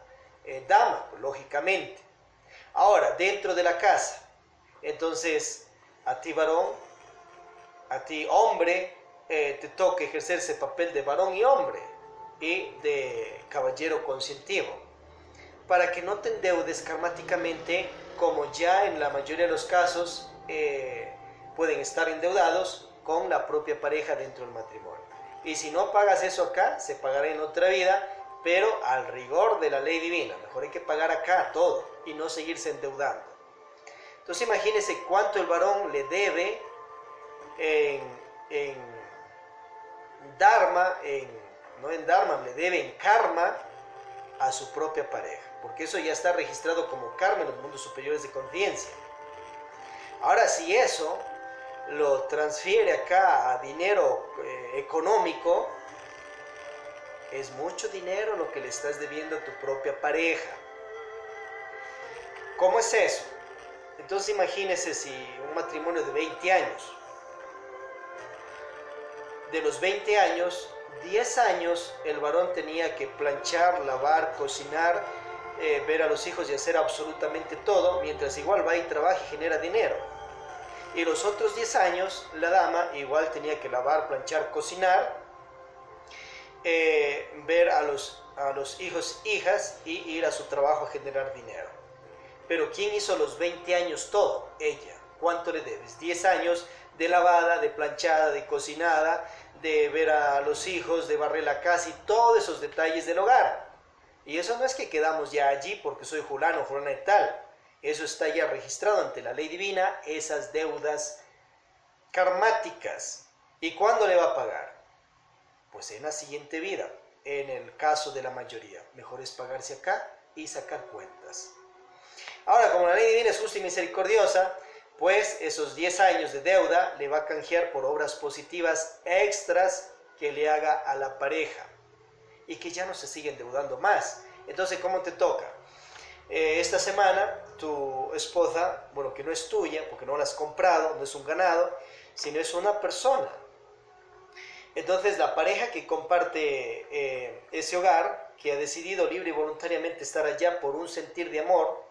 dama, lógicamente. Ahora, dentro de la casa, entonces, a ti varón, a ti hombre, te toca ejercer ese papel de varón y hombre, y de caballero consentido, para que no te endeudes karmáticamente, como ya en la mayoría de los casos pueden estar endeudados con la propia pareja dentro del matrimonio. Y si no pagas eso acá, se pagará en otra vida, pero al rigor de la ley divina. Mejor hay que pagar acá todo y no seguirse endeudando. Entonces imagínense cuánto el varón le debe en dharma, no en dharma, le debe en karma a su propia pareja, porque eso ya está registrado como karma en los mundos superiores de conciencia. Ahora, si eso lo transfiere acá a dinero económico, es mucho dinero lo que le estás debiendo a tu propia pareja. ¿Cómo es eso? Entonces imagínese si un matrimonio de 20 años, de los 20 años, 10 años el varón tenía que planchar, lavar, cocinar, ver a los hijos y hacer absolutamente todo, mientras igual va y trabaja y genera dinero. Y los otros 10 años la dama igual tenía que lavar, planchar, cocinar, ver a los hijos, hijas y ir a su trabajo a generar dinero. Pero ¿quién hizo los 20 años todo? Ella. ¿Cuánto le debes? 10 años de lavada, de planchada, de cocinada, de ver a los hijos, de barrer la casa y todos esos detalles del hogar. Y eso no es que quedamos ya allí porque soy fulano, fulana y tal. Eso está ya registrado ante la ley divina, esas deudas karmáticas. ¿Y cuándo le va a pagar? Pues en la siguiente vida, en el caso de la mayoría. Mejor es pagarse acá y sacar cuentas. Ahora, como la ley divina es justa y misericordiosa, pues esos 10 años de deuda le va a canjear por obras positivas extras que le haga a la pareja y que ya no se sigue endeudando más. Entonces, ¿cómo te toca? Esta semana tu esposa, bueno, que no es tuya porque no la has comprado, no es un ganado, sino es una persona. Entonces la pareja que comparte ese hogar, que ha decidido libre y voluntariamente estar allá por un sentir de amor,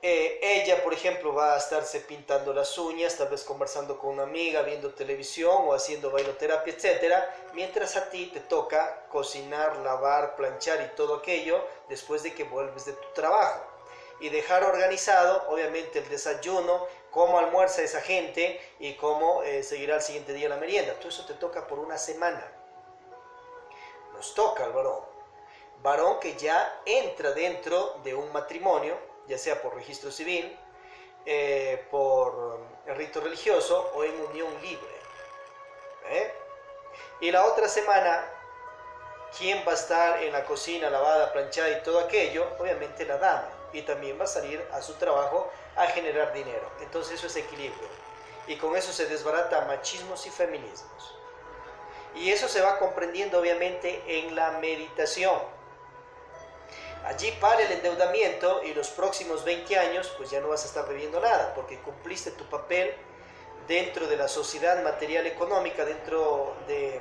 Ella, por ejemplo, va a estarse pintando las uñas, tal vez conversando con una amiga, viendo televisión o haciendo bailoterapia, etcétera, mientras a ti te toca cocinar, lavar, planchar y todo aquello después de que vuelves de tu trabajo. Y dejar organizado, obviamente, el desayuno, cómo almuerza esa gente y cómo seguirá el siguiente día la merienda. Todo eso te toca por una semana. Nos toca al varón que ya entra dentro de un matrimonio, ya sea por registro civil, por el rito religioso o en unión libre. Y la otra semana, ¿quién va a estar en la cocina, lavada, planchada y todo aquello? Obviamente la dama. Y también va a salir a su trabajo a generar dinero. Entonces eso es equilibrio. Y con eso se desbarata machismos y feminismos. Y eso se va comprendiendo obviamente en la meditación. Allí para el endeudamiento y los próximos 20 años pues ya no vas a estar debiendo nada porque cumpliste tu papel dentro de la sociedad material económica, dentro de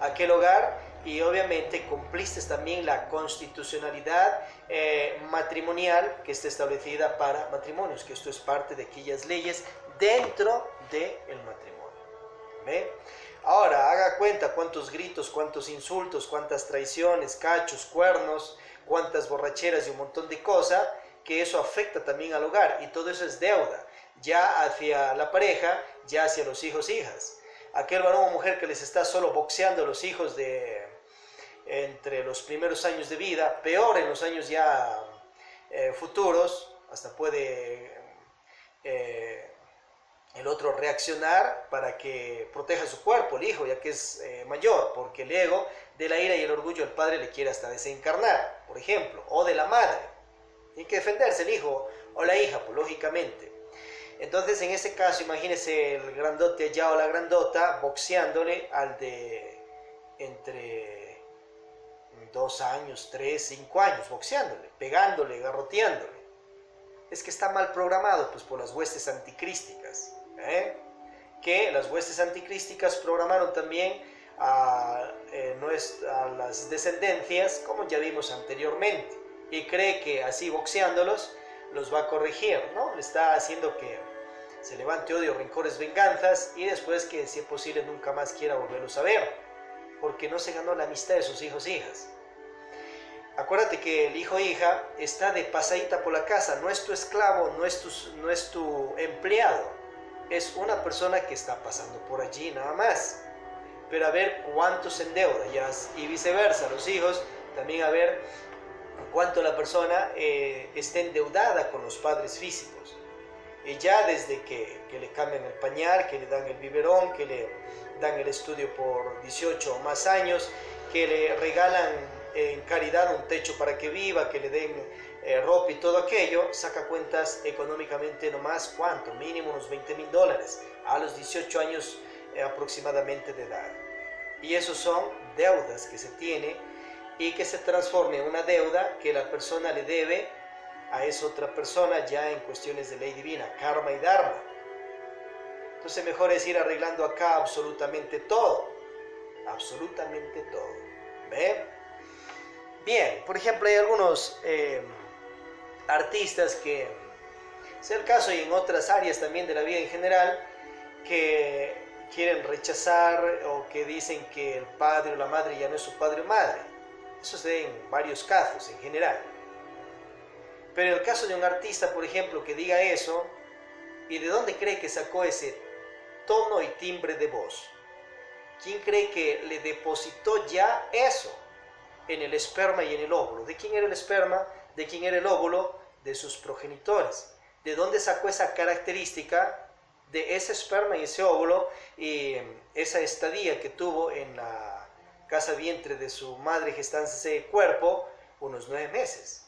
aquel hogar y obviamente cumpliste también la constitucionalidad matrimonial que está establecida para matrimonios, que esto es parte de aquellas leyes dentro del matrimonio. ¿Ve? Ahora haga cuenta cuántos gritos, cuántos insultos, cuántas traiciones, cachos, cuernos, cuántas borracheras y un montón de cosas, que eso afecta también al hogar y todo eso es deuda, ya hacia la pareja, ya hacia los hijos, hijas. Aquel varón o mujer que les está solo boxeando a los hijos entre los primeros años de vida, peor en los años ya futuros, hasta puede el otro reaccionar para que proteja su cuerpo, el hijo, ya que es mayor, porque el ego de la ira y el orgullo del padre le quiere hasta desencarnar, por ejemplo, o de la madre. Tiene que defenderse el hijo o la hija, pues lógicamente. Entonces, en ese caso, imagínese el grandote allá o la grandota boxeándole al de entre 2 años, 3, 5 años, boxeándole, pegándole, garroteándole. Es que está mal programado, pues por las huestes anticrísticas. Que las huestes anticrísticas programaron también a las descendencias, como ya vimos anteriormente, y cree que así boxeándolos los va a corregir, ¿no? Le está haciendo que se levante odio, rencores, venganzas y después que si es posible nunca más quiera volverlos a ver, porque no se ganó la amistad de sus hijos e hijas. Acuérdate que el hijo o hija está de pasadita por la casa, no es tu esclavo, no es tu empleado, es una persona que está pasando por allí nada más. Pero a ver cuánto se endeuda, y viceversa, los hijos también a ver cuánto la persona está endeudada con los padres físicos. Y ya desde que le cambian el pañal, que le dan el biberón, que le dan el estudio por 18 o más años, que le regalan en caridad un techo para que viva, que le den ropa y todo aquello, saca cuentas económicamente nomás, ¿cuánto? Mínimo unos $20,000 a los 18 años aproximadamente de edad. Y esos son deudas que se tiene y que se transforma en una deuda que la persona le debe a esa otra persona ya en cuestiones de ley divina, karma y dharma. Entonces mejor es ir arreglando acá absolutamente todo. Absolutamente todo. ¿Ve? Bien, por ejemplo hay algunos artistas que, sea el caso y en otras áreas también de la vida en general, que quieren rechazar o que dicen que el padre o la madre ya no es su padre o madre. Eso se ve en varios casos en general. Pero en el caso de un artista, por ejemplo, que diga eso, ¿y de dónde cree que sacó ese tono y timbre de voz? ¿Quién cree que le depositó ya eso en el esperma y en el óvulo? ¿De quién era el esperma? ¿De quién era el óvulo? De sus progenitores. ¿De dónde sacó esa característica de ese esperma y ese óvulo y esa estadía que tuvo en la casa vientre de su madre gestándose ese cuerpo unos 9 meses?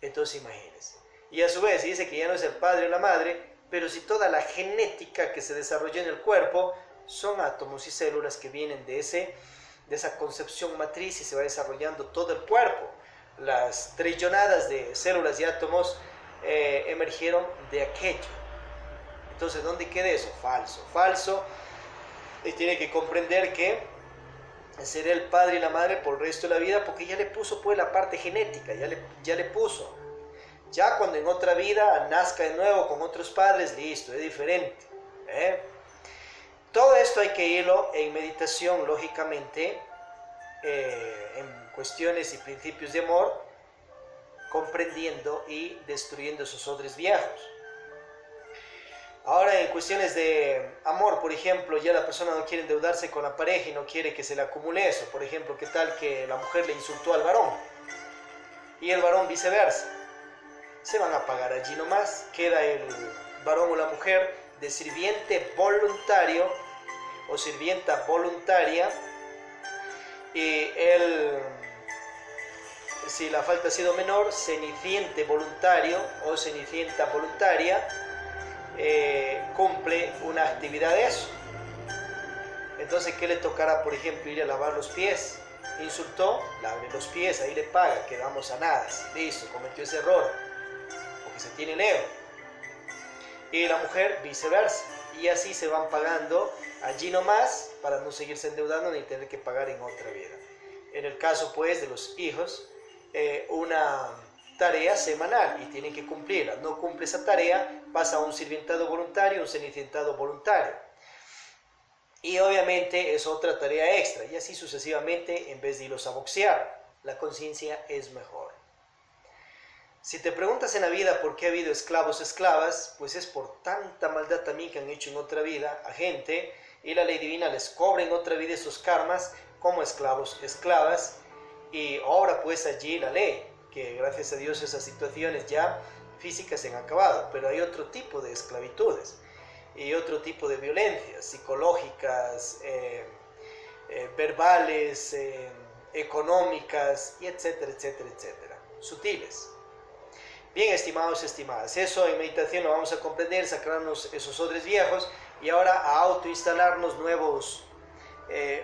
Entonces imagínense. Y a su vez dice que ya no es el padre o la madre, pero si toda la genética que se desarrolló en el cuerpo son átomos y células que vienen de esa concepción matriz y se va desarrollando todo el cuerpo. Las trillonadas de células y átomos emergieron de aquello. Entonces, ¿dónde queda eso? Falso, falso. Y tiene que comprender que será el padre y la madre por el resto de la vida porque ya le puso pues la parte genética, ya le puso. Ya cuando en otra vida nazca de nuevo con otros padres, listo, es diferente. Todo esto hay que irlo en meditación, lógicamente, en cuestiones y principios de amor, comprendiendo y destruyendo esos odres viejos. Ahora, en cuestiones de amor, por ejemplo, ya la persona no quiere endeudarse con la pareja y no quiere que se le acumule eso. Por ejemplo, ¿qué tal que la mujer le insultó al varón? Y el varón viceversa. Se van a pagar allí nomás. Queda el varón o la mujer de sirviente voluntario o sirvienta voluntaria. Y él, si la falta ha sido menor, ceniciente voluntario o cenicienta voluntaria, cumple una actividad de eso. Entonces, ¿qué le tocará? Por ejemplo, ir a lavar los pies. Insultó, lave los pies, ahí le paga, quedamos a nada. Listo, cometió ese error, porque se tiene ego. Y la mujer viceversa. Y así se van pagando allí nomás para no seguirse endeudando ni tener que pagar en otra vida. En el caso, pues, de los hijos, una tarea semanal y tienen que cumplirla. No cumple esa tarea, pasa a un sirvientado voluntario, un cenicientado voluntario. Y obviamente es otra tarea extra, y así sucesivamente, en vez de irlos a boxear. La conciencia es mejor. Si te preguntas en la vida por qué ha habido esclavos, esclavas, pues es por tanta maldad también que han hecho en otra vida a gente, y la ley divina les cobra en otra vida esos karmas como esclavos, esclavas, y obra pues allí la ley, que gracias a Dios esas situaciones ya físicas se han acabado, pero hay otro tipo de esclavitudes y otro tipo de violencias psicológicas, verbales, económicas, y etcétera, etcétera, etcétera, sutiles. Bien, estimados, estimadas, eso en meditación lo vamos a comprender, sacarnos esos odres viejos y ahora a autoinstalarnos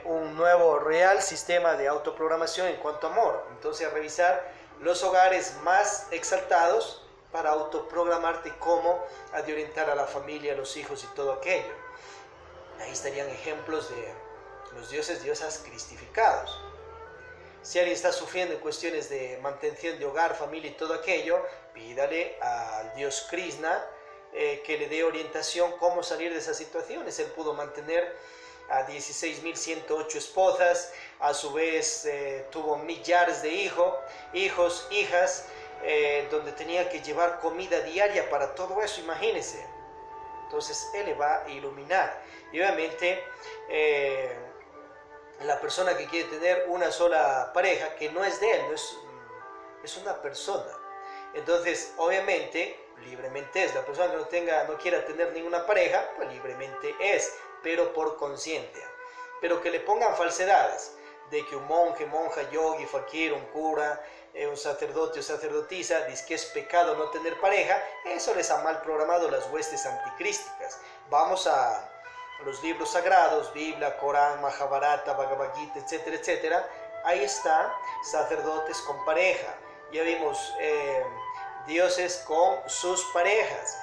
un nuevo real sistema de autoprogramación en cuanto a amor. Entonces, a revisar los hogares más exaltados para autoprogramarte cómo ha de orientar a la familia, a los hijos y todo aquello. Ahí estarían ejemplos de los dioses, diosas cristificados. Si alguien está sufriendo en cuestiones de mantención de hogar, familia y todo aquello, pídale al dios Krishna que le dé orientación cómo salir de esas situaciones. Él pudo mantener a 16.108 esposas, a su vez tuvo millares de hijos, hijas, donde tenía que llevar comida diaria para todo eso, imagínense. Entonces él le va a iluminar. Y obviamente la persona que quiere tener una sola pareja, que no es de él, es una persona. Entonces, obviamente, libremente es. La persona que no quiera tener ninguna pareja, pues libremente es, pero por conciencia. Pero que le pongan falsedades de que un monje, monja, yogi, fakir, un cura, un sacerdote o sacerdotisa dice que es pecado no tener pareja, eso les ha mal programado las huestes anticrísticas. Vamos a los libros sagrados, Biblia, Corán, Mahabharata, Bhagavad Gita, etcétera, etcétera. Ahí están sacerdotes con pareja. Ya vimos dioses con sus parejas,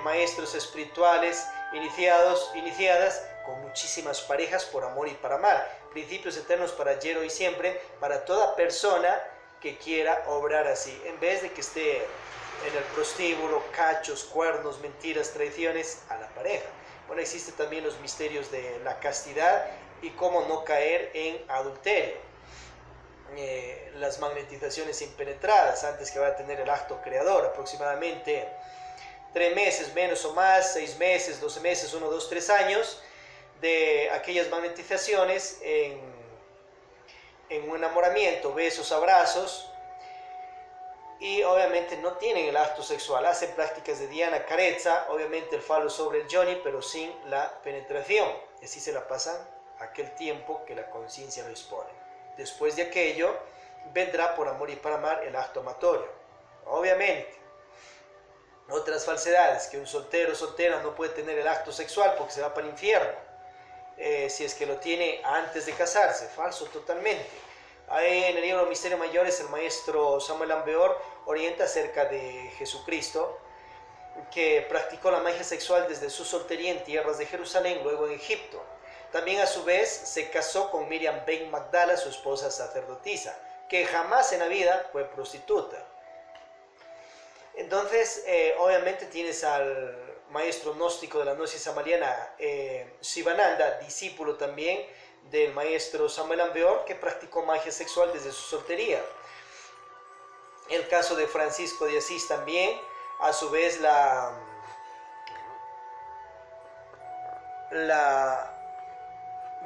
maestros espirituales, iniciadas con muchísimas parejas por amor y para amar. Principios eternos para ayer, hoy y siempre, para toda persona que quiera obrar así, en vez de que esté en el prostíbulo, cachos, cuernos, mentiras, traiciones a la pareja. Bueno, existen también los misterios de la castidad y cómo no caer en adulterio. Las magnetizaciones impenetradas antes que vaya a tener el acto creador, aproximadamente 3 meses, menos o más, 6 meses, 12 meses, 1, 2, 3 años de aquellas magnetizaciones en un enamoramiento, besos, abrazos, y obviamente no tienen el acto sexual, hacen prácticas de Dhyana, carezza, obviamente el falo sobre el yoni, pero sin la penetración, y así se la pasan aquel tiempo que la conciencia lo dispone. Después de aquello vendrá por amor y para amar el acto amatorio. Obviamente, otras falsedades, que un soltero o soltera no puede tener el acto sexual porque se va para el infierno, si es que lo tiene antes de casarse, falso totalmente. Ahí en el libro Misterio Mayores el maestro Samuel Ambeor orienta acerca de Jesucristo, que practicó la magia sexual desde su soltería en tierras de Jerusalén, luego en Egipto. También a su vez se casó con Miriam Ben Magdala, su esposa sacerdotisa, que jamás en la vida fue prostituta. Entonces, obviamente tienes al maestro gnóstico de la gnosis samaliana, Shivananda, discípulo también del maestro Samuel Ambeor, que practicó magia sexual desde su soltería. El caso de Francisco de Asís también, a su vez la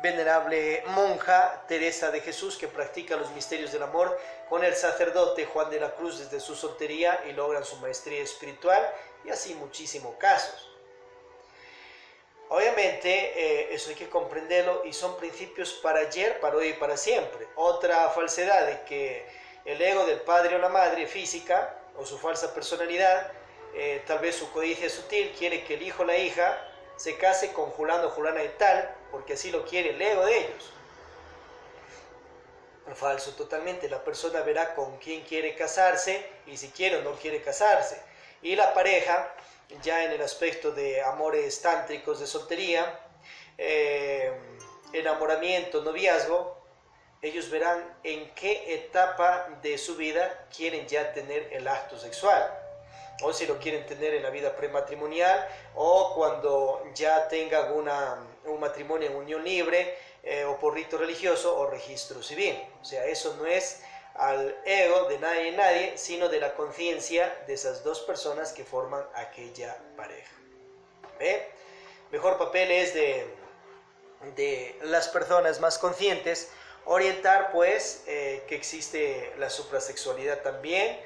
venerable monja Teresa de Jesús, que practica los misterios del amor con el sacerdote Juan de la Cruz desde su soltería y logran su maestría espiritual, y así muchísimos casos. Obviamente eso hay que comprenderlo, y son principios para ayer, para hoy y para siempre. Otra falsedad de que el ego del padre o la madre física, o su falsa personalidad, tal vez su codicia sutil, quiere que el hijo o la hija se case con fulano o fulana de tal, porque así lo quiere el ego de ellos. Falso totalmente. La persona verá con quién quiere casarse y si quiere o no quiere casarse. Y la pareja, ya en el aspecto de amores tántricos de soltería, enamoramiento, noviazgo, ellos verán en qué etapa de su vida quieren ya tener el acto sexual, o si lo quieren tener en la vida prematrimonial, o cuando ya tengan un matrimonio en unión libre, o por rito religioso o registro civil. O sea, eso no es al ego de nadie, sino de la conciencia de esas dos personas que forman aquella pareja. ¿Ve? Mejor papel es de las personas más conscientes orientar, pues, que existe la suprasexualidad también,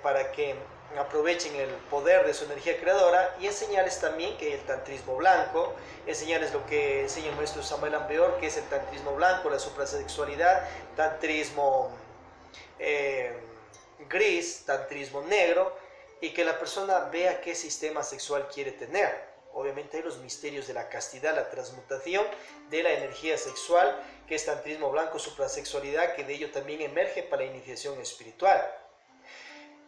para que aprovechen el poder de su energía creadora, y enseñarles también que el tantrismo blanco, enseñarles lo que enseña el maestro Samuel Ambeor, que es el tantrismo blanco, la suprasexualidad, tantrismo gris, tantrismo negro, y que la persona vea qué sistema sexual quiere tener. Obviamente hay los misterios de la castidad, la transmutación de la energía sexual, que es tantrismo blanco, suprasexualidad, que de ello también emerge para la iniciación espiritual.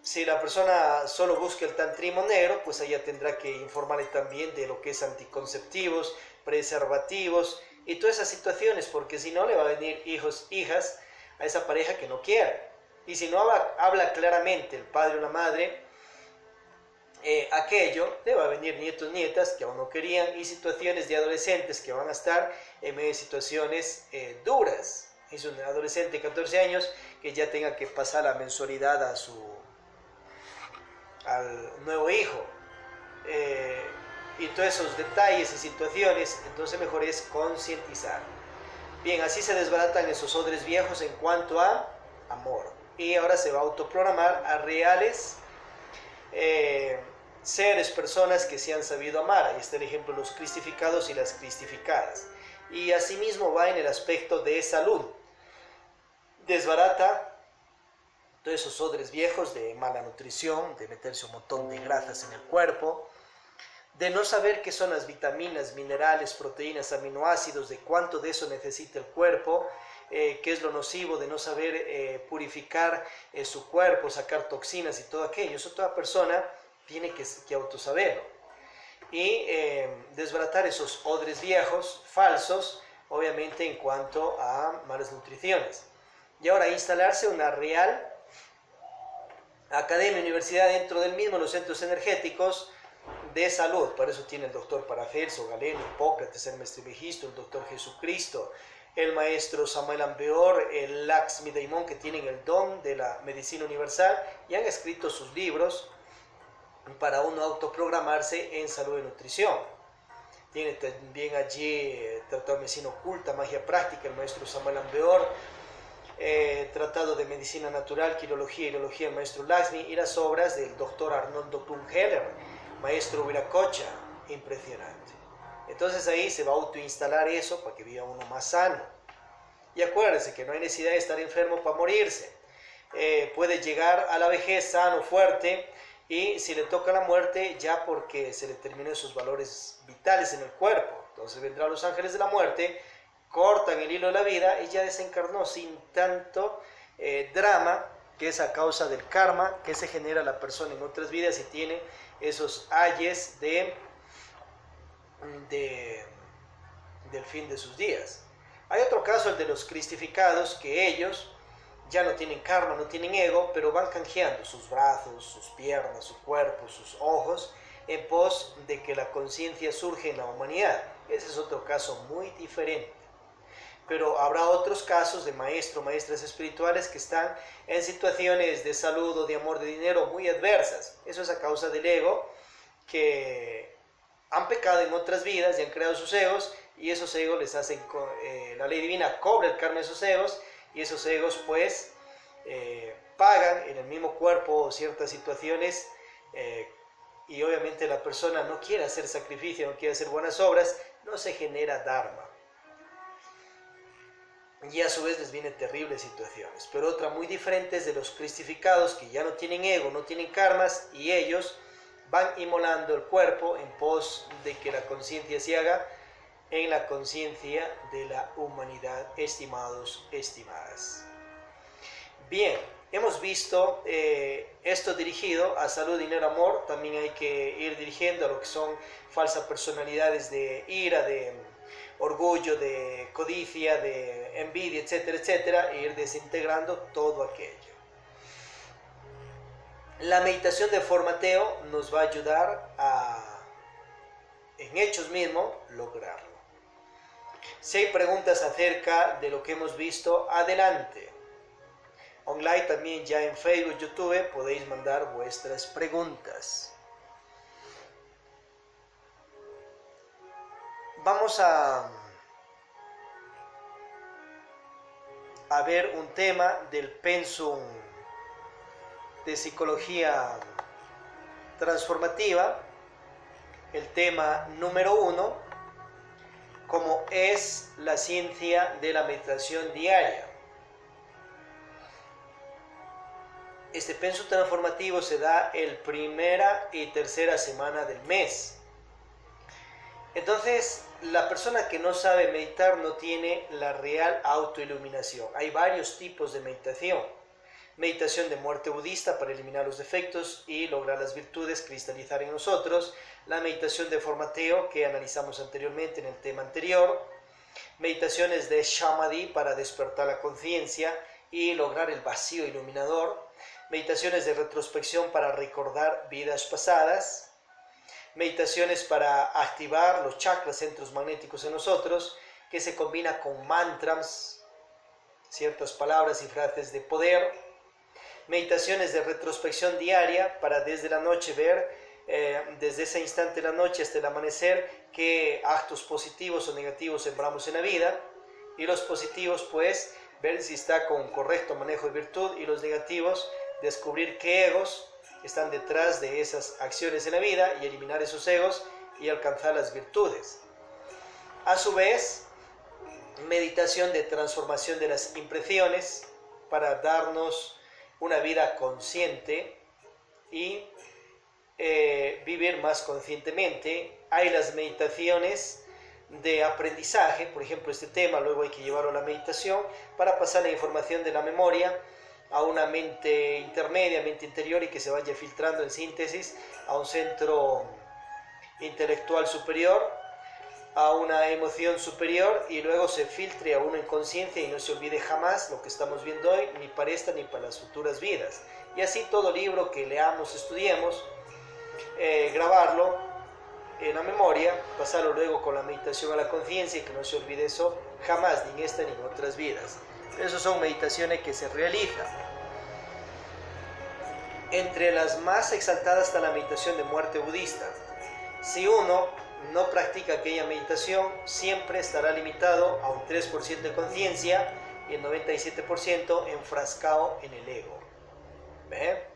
Si la persona solo busca el tantrismo negro, pues ella tendrá que informarle también de lo que es anticonceptivos, preservativos y todas esas situaciones, porque si no le va a venir hijos, hijas a esa pareja que no quiere. Y si no habla claramente el padre o la madre aquello, le va a venir nietos, nietas que aún no querían, y situaciones de adolescentes que van a estar en medio de situaciones duras. Es un adolescente de 14 años que ya tenga que pasar la mensualidad al nuevo hijo, y todos esos detalles y situaciones. Entonces mejor es concientizar. Bien, así se desbaratan esos odres viejos en cuanto a amor, y ahora se va a autoprogramar a reales seres, personas que se han sabido amar. Ahí está el ejemplo de los cristificados y las cristificadas. Y asimismo va en el aspecto de salud. Desbarata todos esos odres viejos de mala nutrición, de meterse un montón de grasas en el cuerpo, de no saber qué son las vitaminas, minerales, proteínas, aminoácidos, de cuánto de eso necesita el cuerpo, qué es lo nocivo de no saber purificar su cuerpo, sacar toxinas y todo aquello. Eso toda persona tiene que autosaberlo. Y desbaratar esos odres viejos, falsos, obviamente en cuanto a malas nutriciones. Y ahora instalarse una real academia, universidad dentro del mismo, los centros energéticos de salud. Para eso tiene el doctor Paracelso, Galeno, Hipócrates, el maestro Megisto, el doctor Jesucristo, el maestro Samuel Ambeor, el Lakshmi Daimon, que tienen el don de la medicina universal y han escrito sus libros para uno autoprogramarse en salud y nutrición. Tiene también allí Tratado de Medicina Oculta, Magia Práctica, el maestro Samuel Ambeor, Tratado de Medicina Natural, Quirología y Urología, el maestro Lakshmi, y las obras del doctor Arnoldo Plumheller, maestro Viracocha. Impresionante. Entonces ahí se va a autoinstalar eso para que viva uno más sano. Y acuérdense que no hay necesidad de estar enfermo para morirse. Puede llegar a la vejez sano, fuerte, y si le toca la muerte, ya porque se le terminan sus valores vitales en el cuerpo. Entonces vendrán los ángeles de la muerte, cortan el hilo de la vida y ya desencarnó sin tanto drama, que es a causa del karma que se genera la persona en otras vidas y tiene esos ayes del fin de sus días. Hay otro caso, el de los cristificados, que ellos ya no tienen karma, no tienen ego, pero van canjeando sus brazos, sus piernas, su cuerpo, sus ojos, en pos de que la conciencia surge en la humanidad. Ese es otro caso muy diferente. Pero habrá otros casos de maestras espirituales que están en situaciones de salud o de amor, de dinero muy adversas. Eso es a causa del ego, que han pecado en otras vidas y han creado sus egos, y esos egos les hacen, la ley divina cobra el karma de esos egos, y esos egos pues pagan en el mismo cuerpo ciertas situaciones, y obviamente la persona no quiere hacer sacrificio, no quiere hacer buenas obras, no se genera dharma. Y a su vez les vienen terribles situaciones. Pero otra muy diferente es de los cristificados, que ya no tienen ego, no tienen karmas, y ellos van inmolando el cuerpo en pos de que la conciencia se haga en la conciencia de la humanidad, estimados, estimadas. Bien, hemos visto esto dirigido a salud, dinero, amor. También hay que ir dirigiendo a lo que son falsas personalidades de ira, de orgullo, de codicia, de envidia, etcétera, etcétera, e ir desintegrando todo aquello. La meditación de formateo nos va a ayudar a, en hechos mismos, lograrlo. Si hay preguntas acerca de lo que hemos visto, adelante. Online también, ya en Facebook, YouTube, podéis mandar vuestras preguntas. Vamos a ver un tema del pensum de psicología transformativa, el tema número 1, como es la ciencia de la meditación diaria. Este pensum transformativo se da el primera y tercera semana del mes. Entonces, la persona que no sabe meditar no tiene la real autoiluminación. Hay varios tipos de meditación. Meditación de muerte budista para eliminar los defectos y lograr las virtudes, cristalizar en nosotros. La meditación de formateo que analizamos anteriormente en el tema anterior. Meditaciones de Samadhi para despertar la conciencia y lograr el vacío iluminador. Meditaciones de retrospección para recordar vidas pasadas. Meditaciones para activar los chakras, centros magnéticos en nosotros, que se combina con mantras, ciertas palabras y frases de poder. Meditaciones de retrospección diaria para desde la noche ver, desde ese instante de la noche hasta el amanecer, qué actos positivos o negativos sembramos en la vida, y los positivos pues ver si está con correcto manejo de virtud, y los negativos descubrir qué egos están detrás de esas acciones en la vida y eliminar esos egos y alcanzar las virtudes. A su vez, meditación de transformación de las impresiones para darnos una vida consciente y vivir más conscientemente. Hay las meditaciones de aprendizaje, por ejemplo este tema luego hay que llevarlo a la meditación para pasar la información de la memoria a una mente intermedia, mente interior, y que se vaya filtrando en síntesis a un centro intelectual superior, a una emoción superior, y luego se filtre a uno en conciencia y no se olvide jamás lo que estamos viendo hoy, ni para esta ni para las futuras vidas. Y así todo libro que leamos, estudiemos, grabarlo en la memoria, pasarlo luego con la meditación a la conciencia y que no se olvide eso jamás, ni en esta ni en otras vidas. Esas son meditaciones que se realizan. Entre las más exaltadas está la meditación de muerte budista. Si uno no practica aquella meditación, siempre estará limitado a un 3% de conciencia y el 97% enfrascado en el ego. ¿Ve?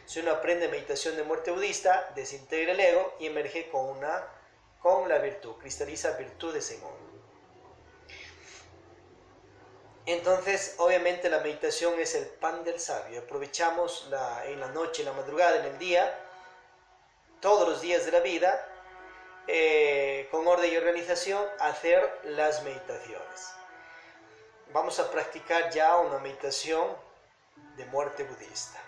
Si uno aprende meditación de muerte budista, desintegra el ego y emerge con la virtud, cristaliza virtudes en uno. Entonces, obviamente la meditación es el pan del sabio. Aprovechamos en la noche, en la madrugada, en el día, todos los días de la vida, con orden y organización, hacer las meditaciones. Vamos a practicar ya una meditación de muerte budista.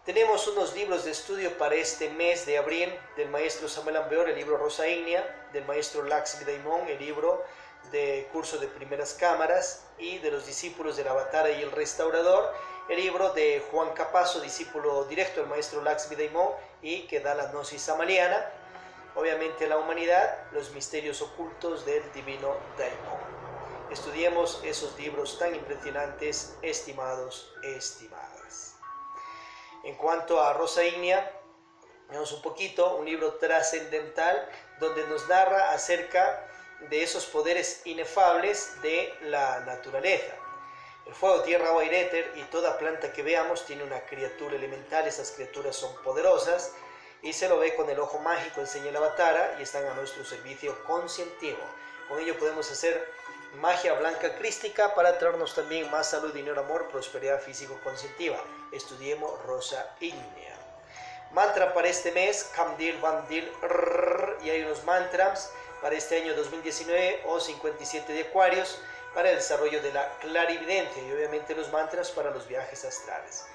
Tenemos unos libros de estudio para este mes de abril del maestro Samuel Ambeor, el libro Rosa Ígnea, del maestro Laxmi Daimon, el libro de Curso de Primeras Cámaras y de los discípulos del Avatar y el Restaurador, el libro de Juan Capazo, discípulo directo del maestro Laxmi Daimon y que da la gnosis samaliana, obviamente la humanidad, los misterios ocultos del divino Daimon. Estudiemos esos libros tan impresionantes, estimados, estimadas. En cuanto a Rosa Ígnea, vemos un poquito, un libro trascendental donde nos narra acerca de esos poderes inefables de la naturaleza. El fuego, tierra, agua y éter, y toda planta que veamos tiene una criatura elemental. Esas criaturas son poderosas y se lo ve con el ojo mágico, enseña el Avatara, y están a nuestro servicio conscientivo. Con ello podemos hacer magia blanca crística para traernos también más salud, dinero, amor, prosperidad físico-conscientiva. Estudiemos Rosa Ígnea. Mantra para este mes, Kamdil, Bandil, y hay unos mantras para este año 2019 o 57 de Acuarios para el desarrollo de la clarividencia y obviamente los mantras para los viajes astrales.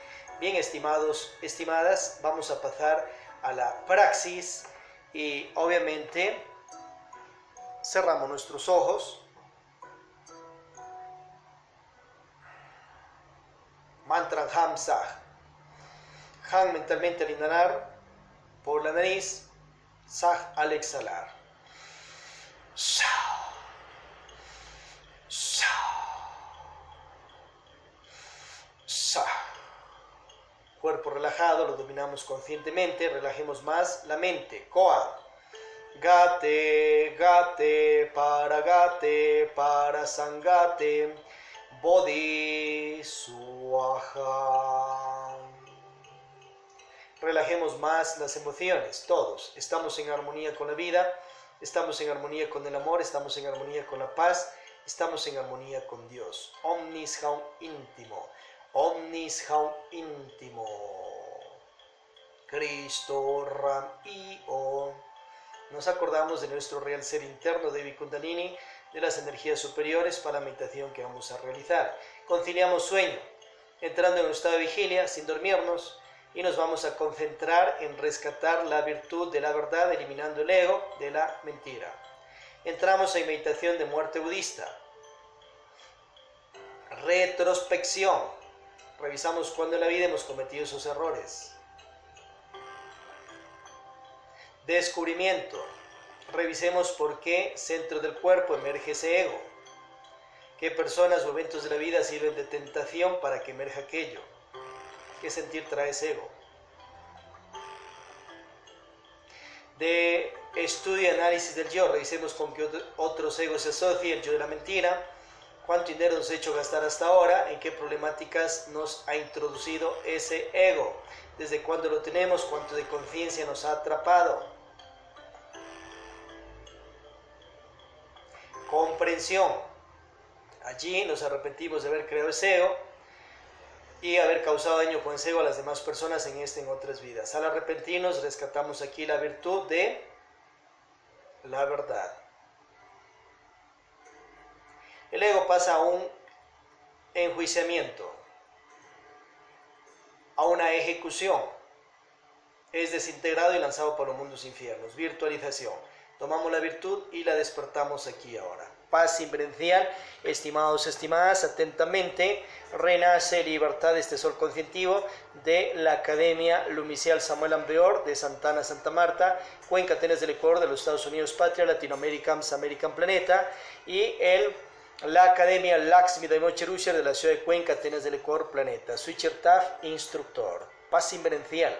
Bien, estimados, estimadas, vamos a pasar a la praxis y obviamente cerramos nuestros ojos. Mantra Ham Sah. Ham mentalmente al inhalar por la nariz, Sah al exhalar. Sah. Sah. Sah. Cuerpo relajado, lo dominamos conscientemente, relajemos más la mente. Koa. Gate, gate, para sangate, bodhi suaha. Relajemos más las emociones, todos. Estamos en armonía con la vida, estamos en armonía con el amor, estamos en armonía con la paz, estamos en armonía con Dios. Omnis haum íntimo, omnis haum íntimo. Cristo Ram Io. Nos acordamos de nuestro real ser interno, Devi Kundalini, de las energías superiores para la meditación que vamos a realizar. Conciliamos sueño, entrando en un estado de vigilia, sin dormirnos, y nos vamos a concentrar en rescatar la virtud de la verdad, eliminando el ego de la mentira. Entramos en meditación de muerte budista. Retrospección. Revisamos cuándo en la vida hemos cometido esos errores. Descubrimiento. Revisemos por qué centro del cuerpo emerge ese ego. ¿Qué personas o eventos de la vida sirven de tentación para que emerja aquello? ¿Qué sentir trae ese ego? De estudio y análisis del yo, revisemos con qué otros egos se asocia el yo de la mentira, cuánto dinero nos ha hecho gastar hasta ahora, en qué problemáticas nos ha introducido ese ego, desde cuándo lo tenemos, cuánto de conciencia nos ha atrapado. Comprensión. Allí nos arrepentimos de haber creado ese ego y haber causado daño con ese ego a las demás personas en esta y en otras vidas. Al arrepentirnos rescatamos aquí la virtud de la verdad. El ego pasa a un enjuiciamiento, a una ejecución. Es desintegrado y lanzado por los mundos infiernos. Virtualización. Tomamos la virtud y la despertamos aquí ahora. Paz inverencial, estimados, estimadas, atentamente, renace libertad, este sol conscientivo de la Academia Lumicial Samuel Ambeor de Santana, Santa Marta, Cuenca, Atenas del Ecuador, de los Estados Unidos, Patria, Latinoamérica, American Planeta, y la Academia Laxmi Daimon Cherusher de la ciudad de Cuenca, Atenas del Ecuador, Planeta. Switcher Taf, instructor. Paz inverencial.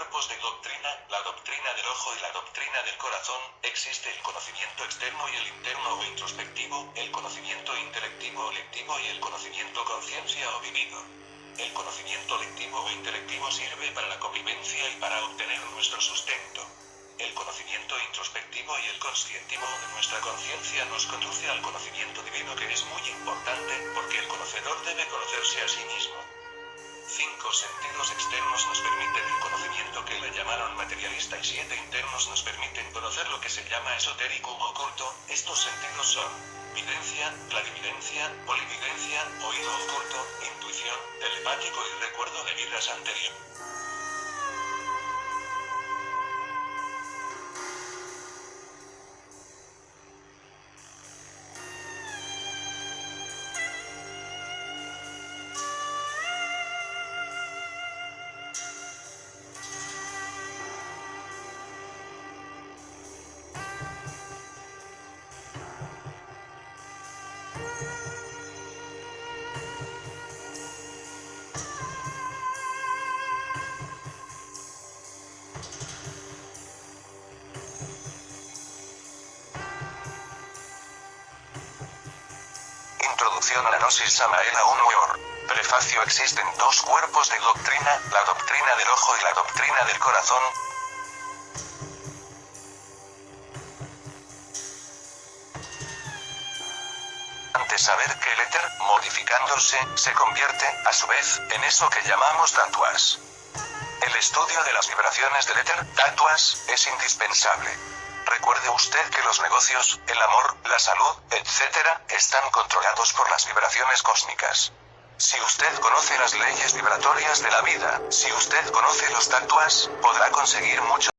cuerpos de doctrina, la doctrina del ojo y la doctrina del corazón, existe el conocimiento externo y el interno o introspectivo, el conocimiento intelectivo o lectivo y el conocimiento conciencia o vivido. El conocimiento lectivo o intelectivo sirve para la convivencia y para obtener nuestro sustento. El conocimiento introspectivo y el conscientivo de nuestra conciencia nos conduce al conocimiento divino, que es muy importante, porque el conocedor debe conocerse a sí mismo. 5 sentidos externos nos permiten el conocimiento que le llamaron materialista y 7 internos nos permiten conocer lo que se llama esotérico u oculto. Estos sentidos son videncia, clarividencia, polividencia, oído oculto, intuición, telepático y recuerdo de vidas anteriores. Introducción a la Gnosis Samael Aun Weor. Prefacio. Existen 2 cuerpos de doctrina, la doctrina del ojo y la doctrina del corazón. Antes saber que el éter, modificándose, se convierte, a su vez, en eso que llamamos tatuas. El estudio de las vibraciones del éter, tatuas, es indispensable. Recuerde usted que los negocios, el amor, la salud, etc., están controlados por las vibraciones cósmicas. Si usted conoce las leyes vibratorias de la vida, si usted conoce los tatuas, podrá conseguir mucho.